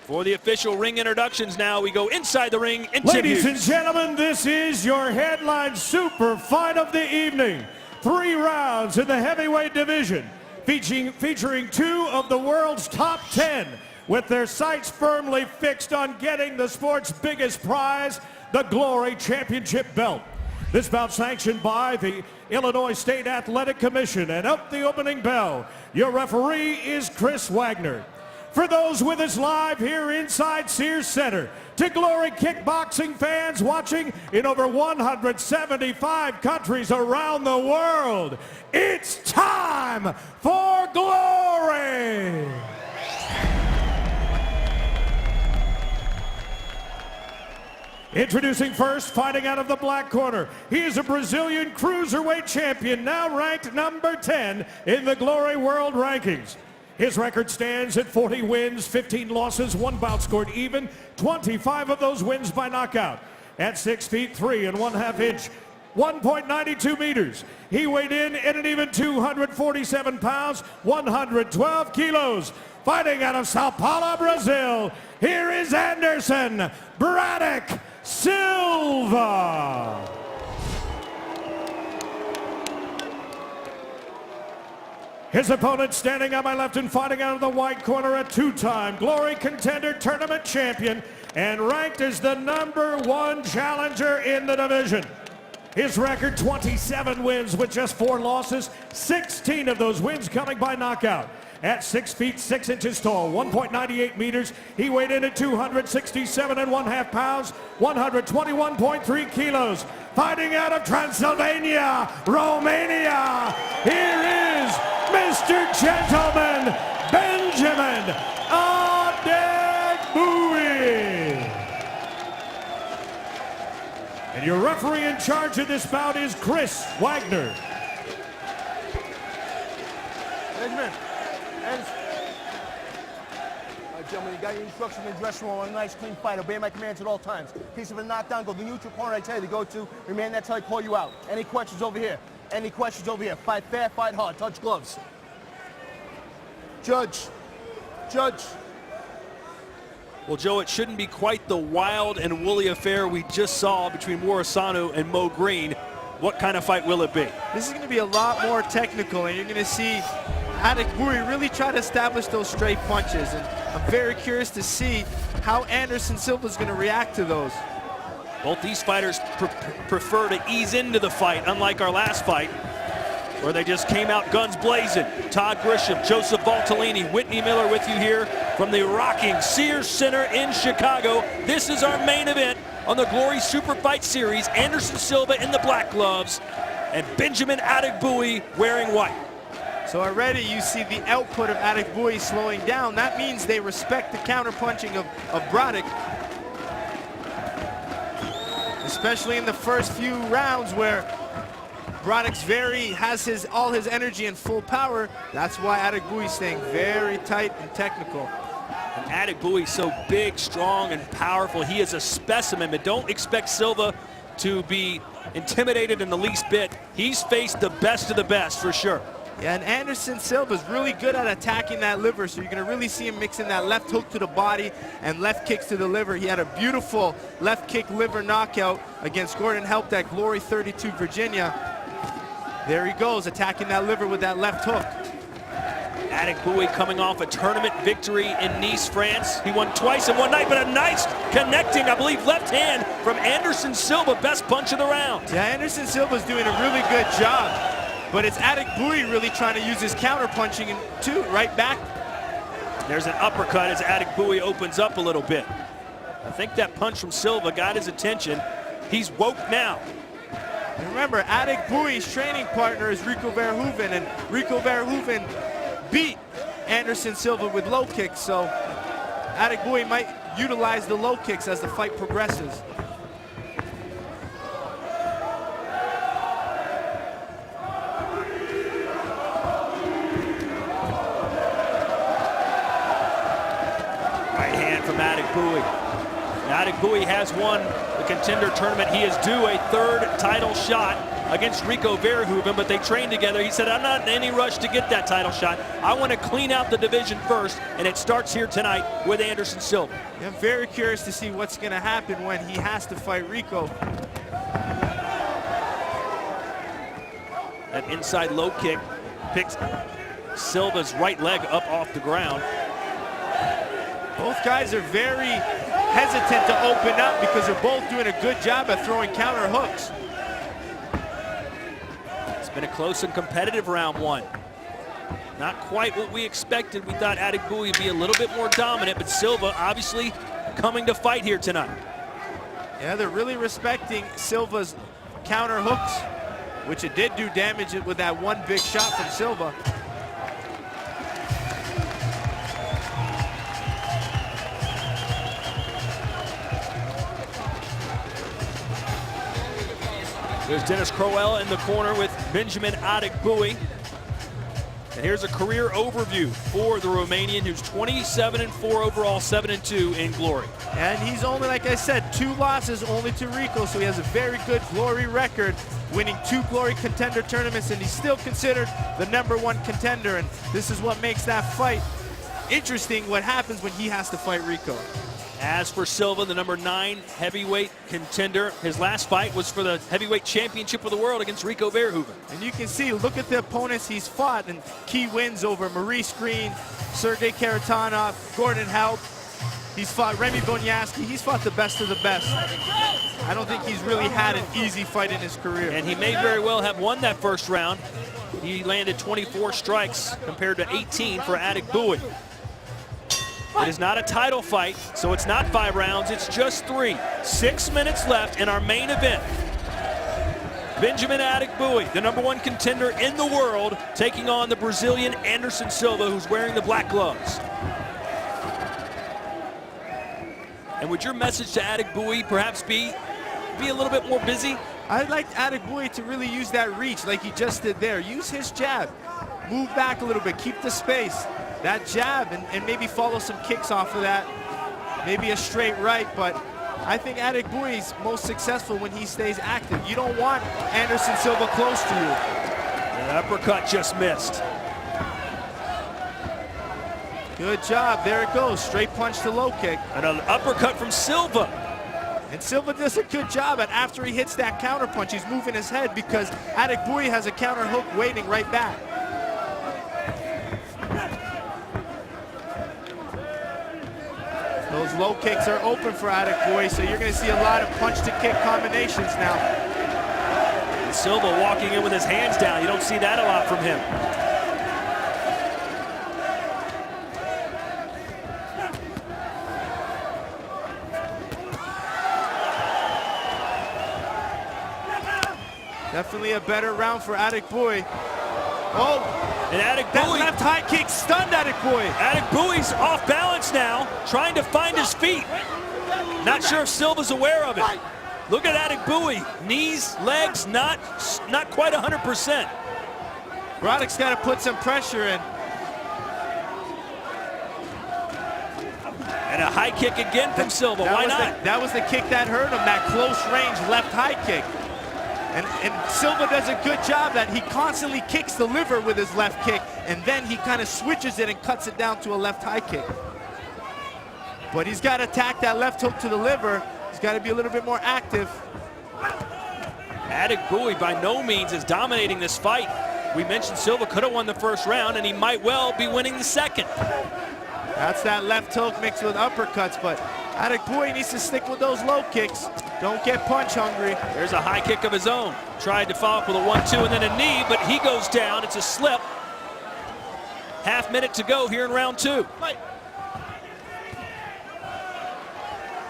For the official ring introductions now, we go inside the ring. Ladies and gentlemen, this is your headline super fight of the evening. 3 rounds in the heavyweight division, featuring 2 of the world's top 10, with their sights firmly fixed on getting the sport's biggest prize, the Glory Championship belt. This bout sanctioned by the Illinois State Athletic Commission, and up the opening bell, your referee is Chris Wagner. For those with us live here inside Sears Center, to Glory kickboxing fans watching in over 175 countries around the world, it's time for Glory! Introducing first, fighting out of the black corner. He is a Brazilian cruiserweight champion, now ranked number 10 in the Glory World Rankings. His record stands at 40 wins, 15 losses, 1 bout scored even, 25 of those wins by knockout. At 6 feet 3 1/2 inch, 1.92 meters. He weighed in at an even 247 pounds, 112 kilos. Fighting out of Sao Paulo, Brazil, here is Anderson Braddock Silva. His opponent standing on my left and fighting out of the white corner, a 2-time Glory Contender Tournament champion and ranked as the #1 challenger in the division. His record, 27 wins with just 4 losses, 16 of those wins coming by knockout. At 6 feet 6 inches tall, 1.98 meters, he weighed in at 267 1/2 pounds, 121.3 kilos. Fighting out of Transylvania, Romania, here is Mr. Gentleman, Benjamin Adegbuyi. And your referee in charge of this bout is Chris Wagner. Benjamin. Gentlemen, you got your instructions in the dressing room on a nice, clean fight. Obey my commands at all times. In case of a knockdown, go to the neutral corner I tell you to go to. Remain there till I call you out. Any questions over here? Any questions over here? Fight fair, fight hard. Touch gloves. Judge. Well, Joe, it shouldn't be quite the wild and woolly affair we just saw between Morisano and Mo Green. What kind of fight will it be? This is going to be a lot more technical, and you're going to see Adekbouy really try to establish those straight punches. And I'm very curious to see how Anderson Silva is going to react to those. Both these fighters prefer to ease into the fight, unlike our last fight, where they just came out guns blazing. Todd Grisham, Joseph Valtellini, Whitney Miller with you here from the rocking Sears Center in Chicago. This is our main event on the Glory Super Fight Series. Anderson Silva in the black gloves and Benjamin Adekbouy wearing white. So already you see the output of Adekbouy slowing down. That means they respect the counter-punching of Broddick. Especially in the first few rounds where Broddick's has all his energy and full power. That's why Adekbouy is staying very tight and technical. And Adekbouy is so big, strong, and powerful. He is a specimen, but don't expect Silva to be intimidated in the least bit. He's faced the best of the best for sure. Yeah, and Anderson Silva is really good at attacking that liver, so you're going to really see him mixing that left hook to the body and left kicks to the liver. He had a beautiful left kick liver knockout against Gordon Help at Glory 32 Virginia. There he goes, attacking that liver with that left hook. Adekbouy coming off a tournament victory in Nice, France. He won twice in one night, but a nice connecting, I believe, left hand from Anderson Silva, best punch of the round. Yeah, Anderson Silva's doing a really good job. But it's Adekbouy really trying to use his counter-punching too, right back. There's an uppercut as Adekbouy opens up a little bit. I think that punch from Silva got his attention. He's woke now. And remember, Adekboui's training partner is Rico Verhoeven, and Rico Verhoeven beat Anderson Silva with low kicks, so Adekbouy might utilize the low kicks as the fight progresses. Adekbouy has won the Contender Tournament. He is due a third title shot against Rico Verhoeven, but they trained together. He said, I'm not in any rush to get that title shot. I want to clean out the division first, and it starts here tonight with Anderson Silva. I'm very curious to see what's going to happen when he has to fight Rico. That inside low kick picks Silva's right leg up off the ground. Both guys are very hesitant to open up because they're both doing a good job at throwing counter hooks. It's been a close and competitive round one. Not quite what we expected. We thought Adekbouy would be a little bit more dominant, but Silva obviously coming to fight here tonight. Yeah, they're really respecting Silva's counter hooks, which it did do damage with that one big shot from Silva. There's Dennis Crowell in the corner with Benjamin Adekbouy. And here's a career overview for the Romanian, who's 27-4 overall, 7-2 in Glory. And he's only, like I said, 2 losses only to Rico, so he has a very good Glory record, winning 2 Glory Contender tournaments, and he's still considered the #1 contender. And this is what makes that fight interesting, what happens when he has to fight Rico. As for Silva, the #9 heavyweight contender, his last fight was for the heavyweight championship of the world against Rico Verhoeven. And you can see, look at the opponents he's fought, and key wins over Maurice Green, Sergey Karatanov, Gordon Help. He's fought Remy Bonyaski. He's fought the best of the best. I don't think he's really had an easy fight in his career. And he may very well have won that first round. He landed 24 strikes compared to 18 for Adekbouy. It is not a title fight, so it's not 5 rounds, it's just 3. 6 minutes left in our main event. Benjamin Adekbouy, the #1 contender in the world, taking on the Brazilian Anderson Silva, who's wearing the black gloves. And would your message to Adekbouy perhaps be a little bit more busy? I'd like Adekbouy to really use that reach like he just did there. Use his jab. Move back a little bit, keep the space. That jab, and maybe follow some kicks off of that. Maybe a straight right, but I think Adekbouy is most successful when he stays active. You don't want Anderson Silva close to you. The uppercut just missed. Good job. There it goes. Straight punch to low kick. And an uppercut from Silva. And Silva does a good job at after he hits that counter punch, he's moving his head because Adegbuyi has a counter hook waiting right back. Those low kicks are open for Adegbuyi, so you're going to see a lot of punch to kick combinations now. And Silva walking in with his hands down. You don't see that a lot from him. Definitely a better round for Adegbuyi. Oh, and Adegbuyi, that left high kick stunned Adegbuyi. Adegbuyi's off balance now, trying to find his feet. Not sure if Silva's aware of it. Look at Adegbuyi, knees, legs, not quite 100%. Roddick's got to put some pressure in. And a high kick again from Silva. Why not? That was the kick that hurt him, that close range left high kick. And Silva does a good job that he constantly kicks the liver with his left kick, and then he kind of switches it and cuts it down to a left high kick. But he's got to attack that left hook to the liver. He's got to be a little bit more active. Adegbuyi by no means is dominating this fight. We mentioned Silva could have won the first round, and he might well be winning the second. That's that left hook mixed with uppercuts, but Adegbuyi needs to stick with those low kicks. Don't get punch hungry. There's a high kick of his own. Tried to follow up with a 1-2 and then a knee, but he goes down. It's a slip. Half minute to go here in round 2.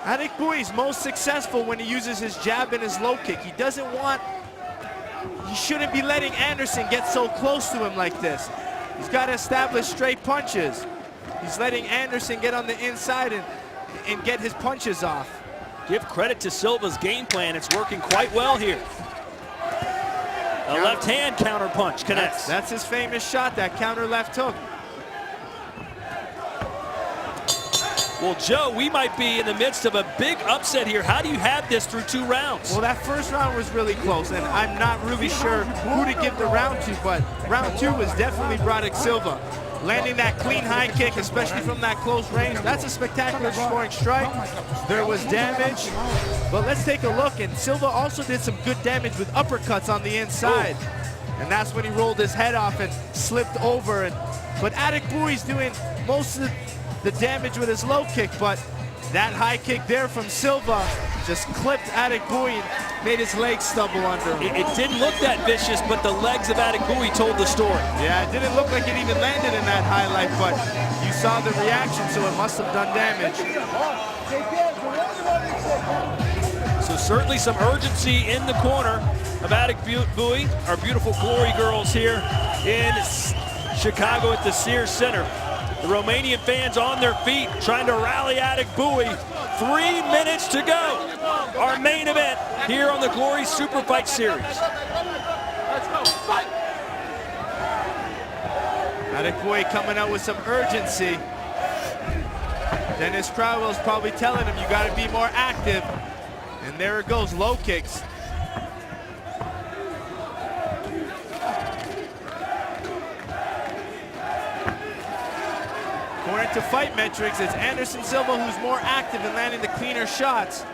Adegbuyi's most successful when he uses his jab and his low kick. He shouldn't be letting Anderson get so close to him like this. He's got to establish straight punches. He's letting Anderson get on the inside and get his punches off. Give credit to Silva's game plan. It's working quite well here. A left hand counter punch connects. That's his famous shot, that counter left hook. Well, Joe, we might be in the midst of a big upset here. How do you have this through 2 rounds? Well, that first round was really close, and I'm not really sure who to give the round to, but round 2 was definitely Roddick Silva. Landing that clean high kick, especially from that close range, that's a spectacular scoring strike. There was damage, but let's take a look, and Silva also did some good damage with uppercuts on the inside. And that's when he rolled his head off and slipped over. But Adegbuyi's doing most of the damage with his low kick, but that high kick there from Silva just clipped Adegbuyi and made his legs stumble under him. It didn't look that vicious, but the legs of Adegbuyi told the story. Yeah, it didn't look like it even landed in that highlight, but you saw the reaction, so it must have done damage. So certainly some urgency in the corner of Adegbuyi, our beautiful Glory girls here in Chicago at the Sears Center. The Romanian fans on their feet trying to rally Adegbuyi. 3 minutes to go. Our main event here on the Glory Superfight Series. Let's go, fight! Adegbuyi coming out with some urgency. Dennis Crowell's probably telling him you got to be more active. And there it goes, low kicks. According to fight metrics, it's Anderson Silva who's more active in landing the cleaner shots.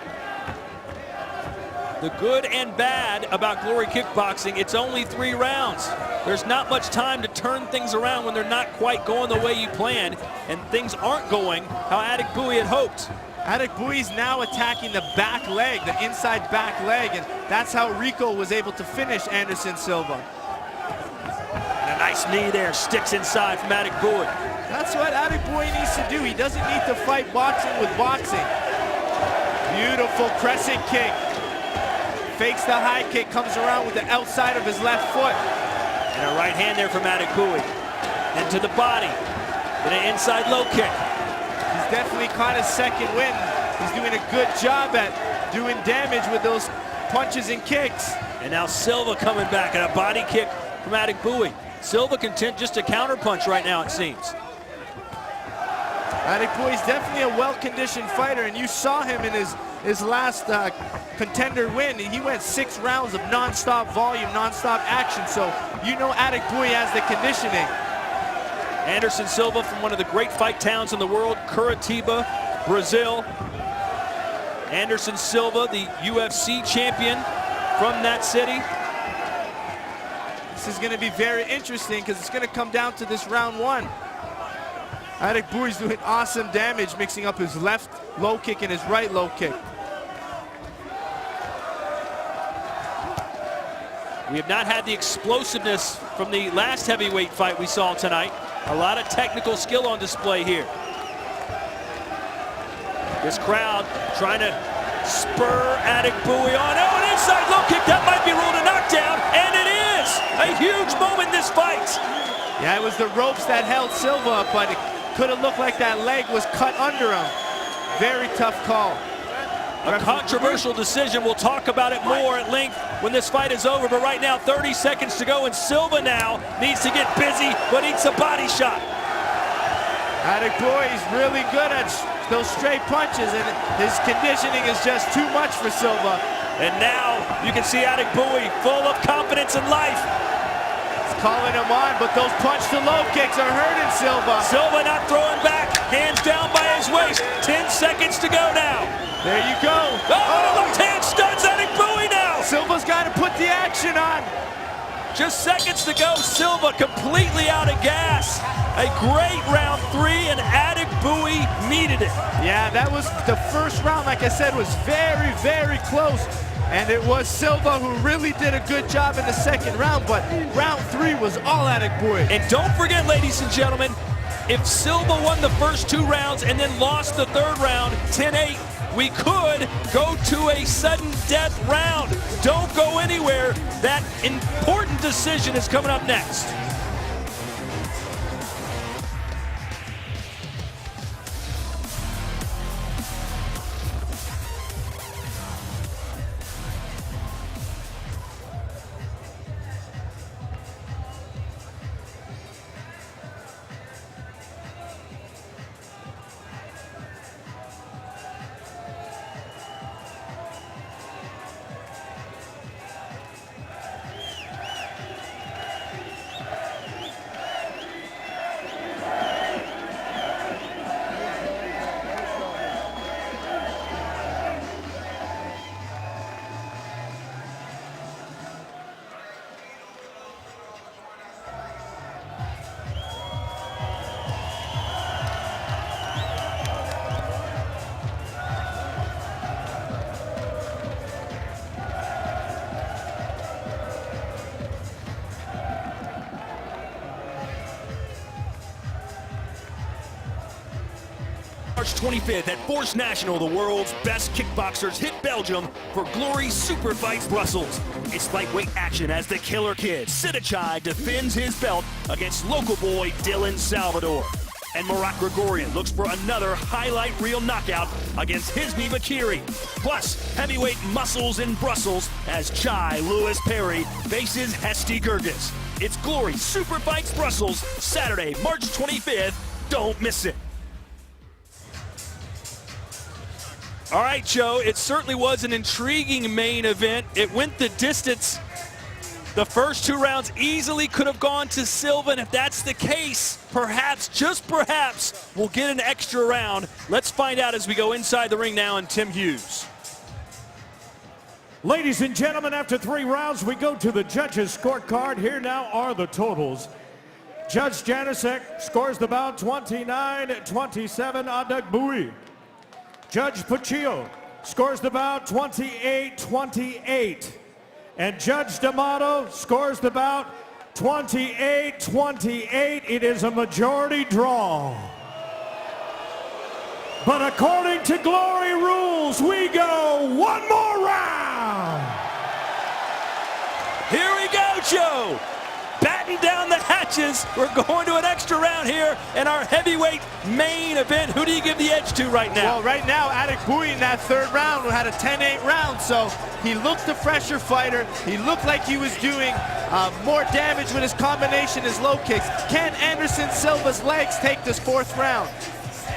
The good and bad about Glory Kickboxing, it's only 3 rounds. There's not much time to turn things around when they're not quite going the way you planned, and things aren't going how Adegbuyi had hoped. Adegbuyi's now attacking the back leg, the inside back leg, and that's how Rico was able to finish Anderson Silva. And a nice knee there, sticks inside from Adegbuyi. That's what Adegbuyi needs to do. He doesn't need to fight boxing with boxing. Beautiful crescent kick. Fakes the high kick, comes around with the outside of his left foot. And a right hand there from Adegbuyi. And to the body. And an inside low kick. He's definitely caught his second wind. He's doing a good job at doing damage with those punches and kicks. And now Silva coming back and a body kick from Adegbuyi. Silva content just to counterpunch right now, it seems. Adegbuyi's definitely a well-conditioned fighter, and you saw him in his last contender win. He went 6 rounds of non-stop volume, non-stop action, so you know Adegbuyi has the conditioning. Anderson Silva from one of the great fight towns in the world, Curitiba, Brazil. Anderson Silva, the UFC champion from that city. This is going to be very interesting because it's going to come down to this round one. Adekbui's doing awesome damage, mixing up his left low kick and his right low kick. We have not had the explosiveness from the last heavyweight fight we saw tonight. A lot of technical skill on display here. This crowd trying to spur Adekbui on. Oh, an inside low kick. That might be ruled a knockdown, and it is a huge moment in this fight. Yeah, it was the ropes that held Silva, but it could have looked like that leg was cut under him. Very tough call. A controversial decision. We'll talk about it more at length when this fight is over, but right now 30 seconds to go, and Silva now needs to get busy, but eats a body shot. Adekbui is really good at those straight punches, and his conditioning is just too much for Silva. And now you can see Adekbui full of confidence in life. It's calling him on, but those punch to low kicks are hurting Silva. Silva not throwing back, hands down by his waist. 10 seconds to go now. There you go. Oh, left hand stuns Adekbui now. Silva's got to put the action on. Just seconds to go. Silva completely out of gas. A great round three, and Adekbui needed it. Yeah, that was the first round, like I said, was very, very close. And it was Silva who really did a good job in the second round, but round three was all Adekbui. And don't forget, ladies and gentlemen, if Silva won the first 2 rounds and then lost the 3rd round, 10-8, we could go to a sudden death round. Don't go anywhere. That important decision is coming up next. March 25th at Force National, the world's best kickboxers hit Belgium for Glory Superfight Brussels. It's lightweight action as the killer kid, Sidachai, defends his belt against local boy Dylan Salvador. And Murat Grigorian looks for another highlight reel knockout against Hizmi Bakiri. Plus, heavyweight muscles in Brussels as Chai Lewis Perry faces Hesti Gergis. It's Glory Superfights Brussels, Saturday, March 25th. Don't miss it. All right, Joe, it certainly was an intriguing main event. It went the distance. The first 2 rounds easily could have gone to Silva, and if that's the case, perhaps, just perhaps, we'll get an extra round. Let's find out as we go inside the ring now, and Tim Hughes. Ladies and gentlemen, after 3 rounds, we go to the judges' scorecard. Here now are the totals. Judge Janusek scores the bout 29-27 Adekbui. Judge Puccio scores the bout 28-28. And Judge D'Amato scores the bout 28-28. It is a majority draw. But according to Glory rules, we go 1 more round. Here we go, Joe. Batten down the hatches. We're going to an extra round here in our heavyweight main event. Who do you give the edge to right now? Well, right now, Adekbui in that 3rd round had a 10-8 round, so he looked the fresher fighter. He looked like he was doing more damage with his combination, his low kicks. Can Anderson Silva's legs take this 4th round?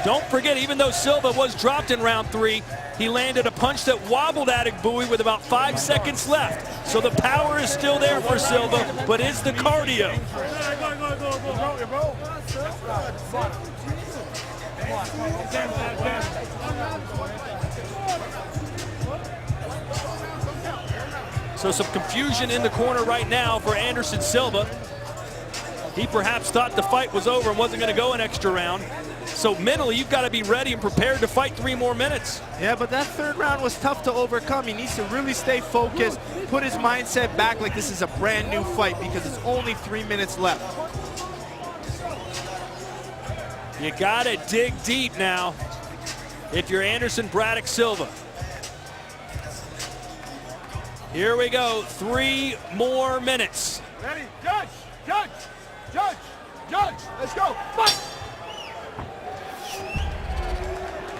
Don't forget, even though Silva was dropped in round 3, he landed a punch that wobbled Adegbuyi with about 5 seconds left. So the power is still there for Silva, but is the cardio. So some confusion in the corner right now for Anderson Silva. He perhaps thought the fight was over and wasn't going to go an extra round. So mentally, you've got to be ready and prepared to fight 3 more minutes. Yeah, but that third round was tough to overcome. He needs to really stay focused, put his mindset back like this is a brand new fight because it's only 3 minutes left. You got to dig deep now if you're Anderson Braddock Silva. Here we go, 3 more minutes. Ready, judge, judge, judge, judge, let's go, fight!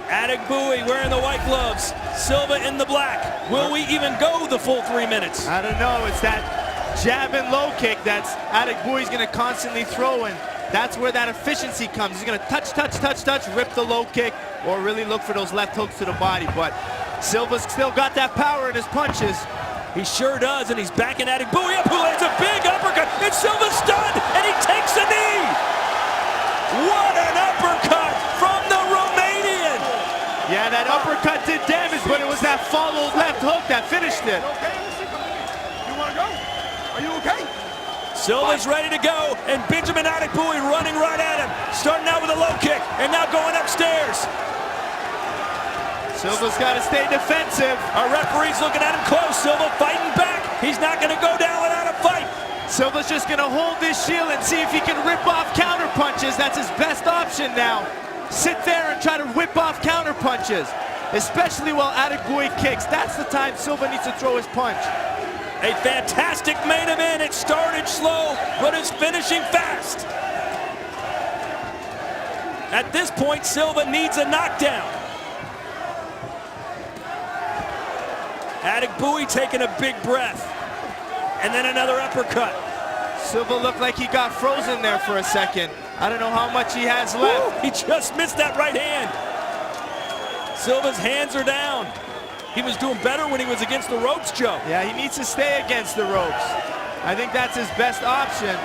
Adegbuyi wearing the white gloves, Silva in the black. Will we even go the full 3 minutes? I don't know, it's that jab and low kick that's Adegbuyi's gonna constantly throw, and that's where that efficiency comes. He's gonna touch, touch, touch, touch, rip the low kick, or really look for those left hooks to the body, but Silva's still got that power in his punches. He sure does, and he's backing Adegbuyi up, who lands a big uppercut, and Silva's stunned, and he takes a knee! What an uppercut from the Romanian! Yeah, that uppercut did damage, but it was that followed left hook that finished it. You wanna go? Are you okay? Silva's ready to go, and Benjamin Adegbuyi running right at him, starting out with a low kick, and now going upstairs. Silva's got to stay defensive. Our referee's looking at him close. Silva fighting back. He's not going to go down without a fight. Silva's just going to hold this shield and see if he can rip off counter punches. That's his best option now. Sit there and try to whip off counter punches, especially while Adegbuyi kicks. That's the time Silva needs to throw his punch. A fantastic main event. It started slow, but it's finishing fast. At this point, Silva needs a knockdown. Adegbuyi taking a big breath, and then another uppercut. Silva looked like he got frozen there for a second. I don't know how much he has left. Ooh, he just missed that right hand. Silva's hands are down. He was doing better when he was against the ropes, Joe. Yeah, he needs to stay against the ropes. I think that's his best option,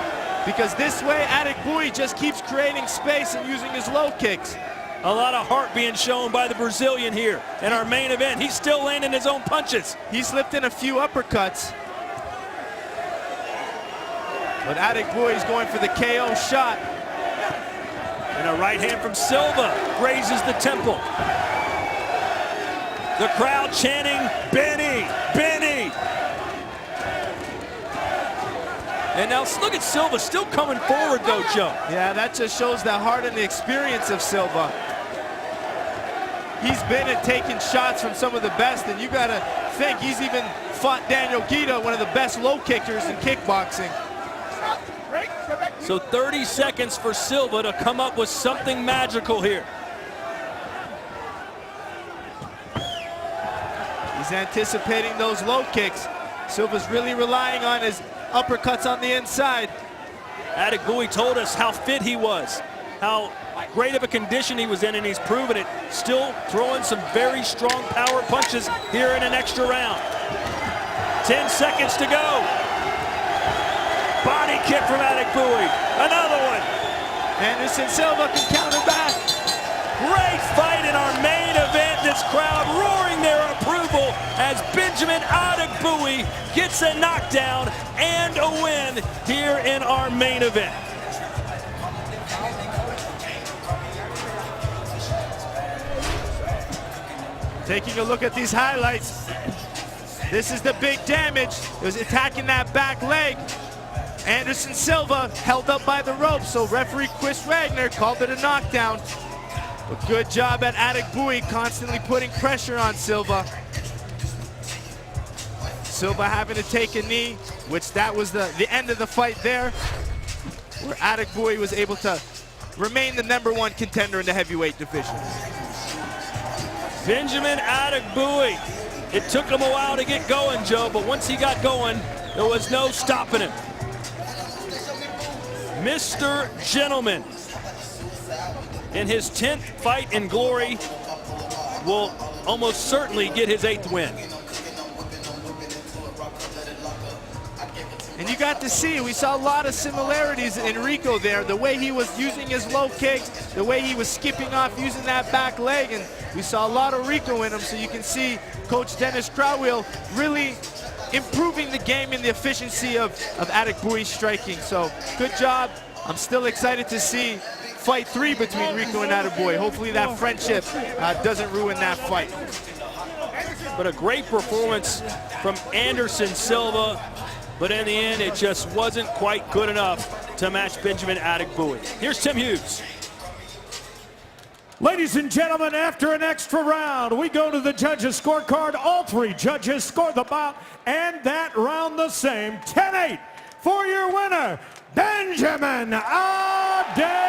because this way Adegbuyi just keeps creating space and using his low kicks. A lot of heart being shown by the Brazilian here in our main event. He's still landing his own punches. He slipped in a few uppercuts. But Adegbuyi's going for the KO shot. And a right hand from Silva grazes the temple. The crowd chanting, Benny, Benny. And now look at Silva still coming forward though, Joe. Yeah, that just shows the heart and the experience of Silva. He's been at taking shots from some of the best, and you gotta think he's even fought Daniel Guida, one of the best low kickers in kickboxing. So 30 seconds for Silva to come up with something magical here. He's anticipating those low kicks. Silva's really relying on his uppercuts on the inside. Adegbuyi told us how fit he was, how great of a condition he was in, and he's proven it. Still throwing some very strong power punches here in an extra round. 10 seconds to go. Body kick from Adegbuyi. Another one. Anderson Silva can counter back. Great fight in our main event. This crowd roaring their approval as Benjamin Adegbuyi gets a knockdown and a win here in our main event. Taking a look at these highlights, this is the big damage. It was attacking that back leg. Anderson Silva held up by the rope, so referee Chris Wagner called it a knockdown. But good job at Adegbuyi constantly putting pressure on Silva. Silva having to take a knee, which that was the end of the fight there, where Adegbuyi was able to remain the #1 contender in the heavyweight division. Benjamin Adegbuyi. It took him a while to get going, Joe, but once he got going, there was no stopping him. Mr. Gentleman. in his 10th fight in Glory, will almost certainly get his 8th win. And you got to see, we saw a lot of similarities in Rico there. The way he was using his low kicks, the way he was skipping off using that back leg, and we saw a lot of Rico in him. So you can see Coach Dennis Crowell really improving the game and the efficiency of Adekbui's striking. So good job. I'm still excited to see fight 3 between Rico and Adekbui. Hopefully that friendship doesn't ruin that fight. But a great performance from Anderson Silva. But in the end, it just wasn't quite good enough to match Benjamin Adekbui. Here's Tim Hughes. Ladies and gentlemen, after an extra round, we go to the judges' scorecard. All 3 judges scored the bout, and that round the same. 10-8 for your winner, Benjamin Adekbui.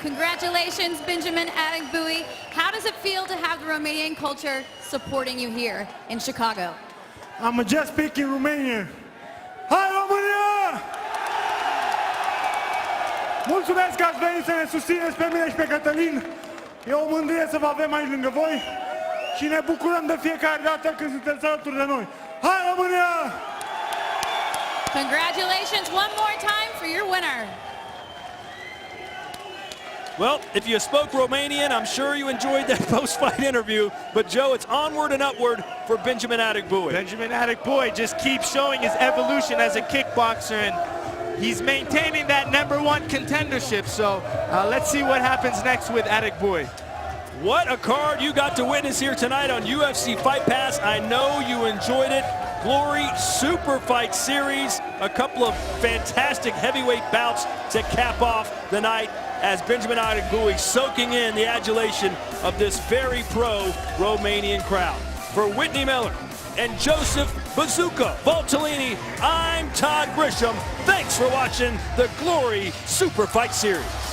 Congratulations, Benjamin Adekbui. How does it feel to have the Romanian culture supporting you here in Chicago? I'm just speaking Romanian. Hai România! Mulțumesc că ați venit să ne susțineți pe mine și pe Cătălin. E o mândrie să vă avem aici lângă voi și ne bucurăm de fiecare dată când sunteți alături de noi. Hai România! Congratulations one more time for your winner. Well, if you spoke Romanian, I'm sure you enjoyed that post-fight interview. But, Joe, it's onward and upward for Benjamin Adekbui. Benjamin Adekbui just keeps showing his evolution as a kickboxer, and he's maintaining that #1 contendership. So let's see what happens next with Adekbui. What a card you got to witness here tonight on UFC Fight Pass. I know you enjoyed it. Glory Super Fight Series. A couple of fantastic heavyweight bouts to cap off the night, as Benjamin Adekbui soaking in the adulation of this very pro Romanian crowd. For Whitney Miller and Joseph Bazooka Valtellini, I'm Todd Grisham. Thanks for watching the Glory Super Fight Series.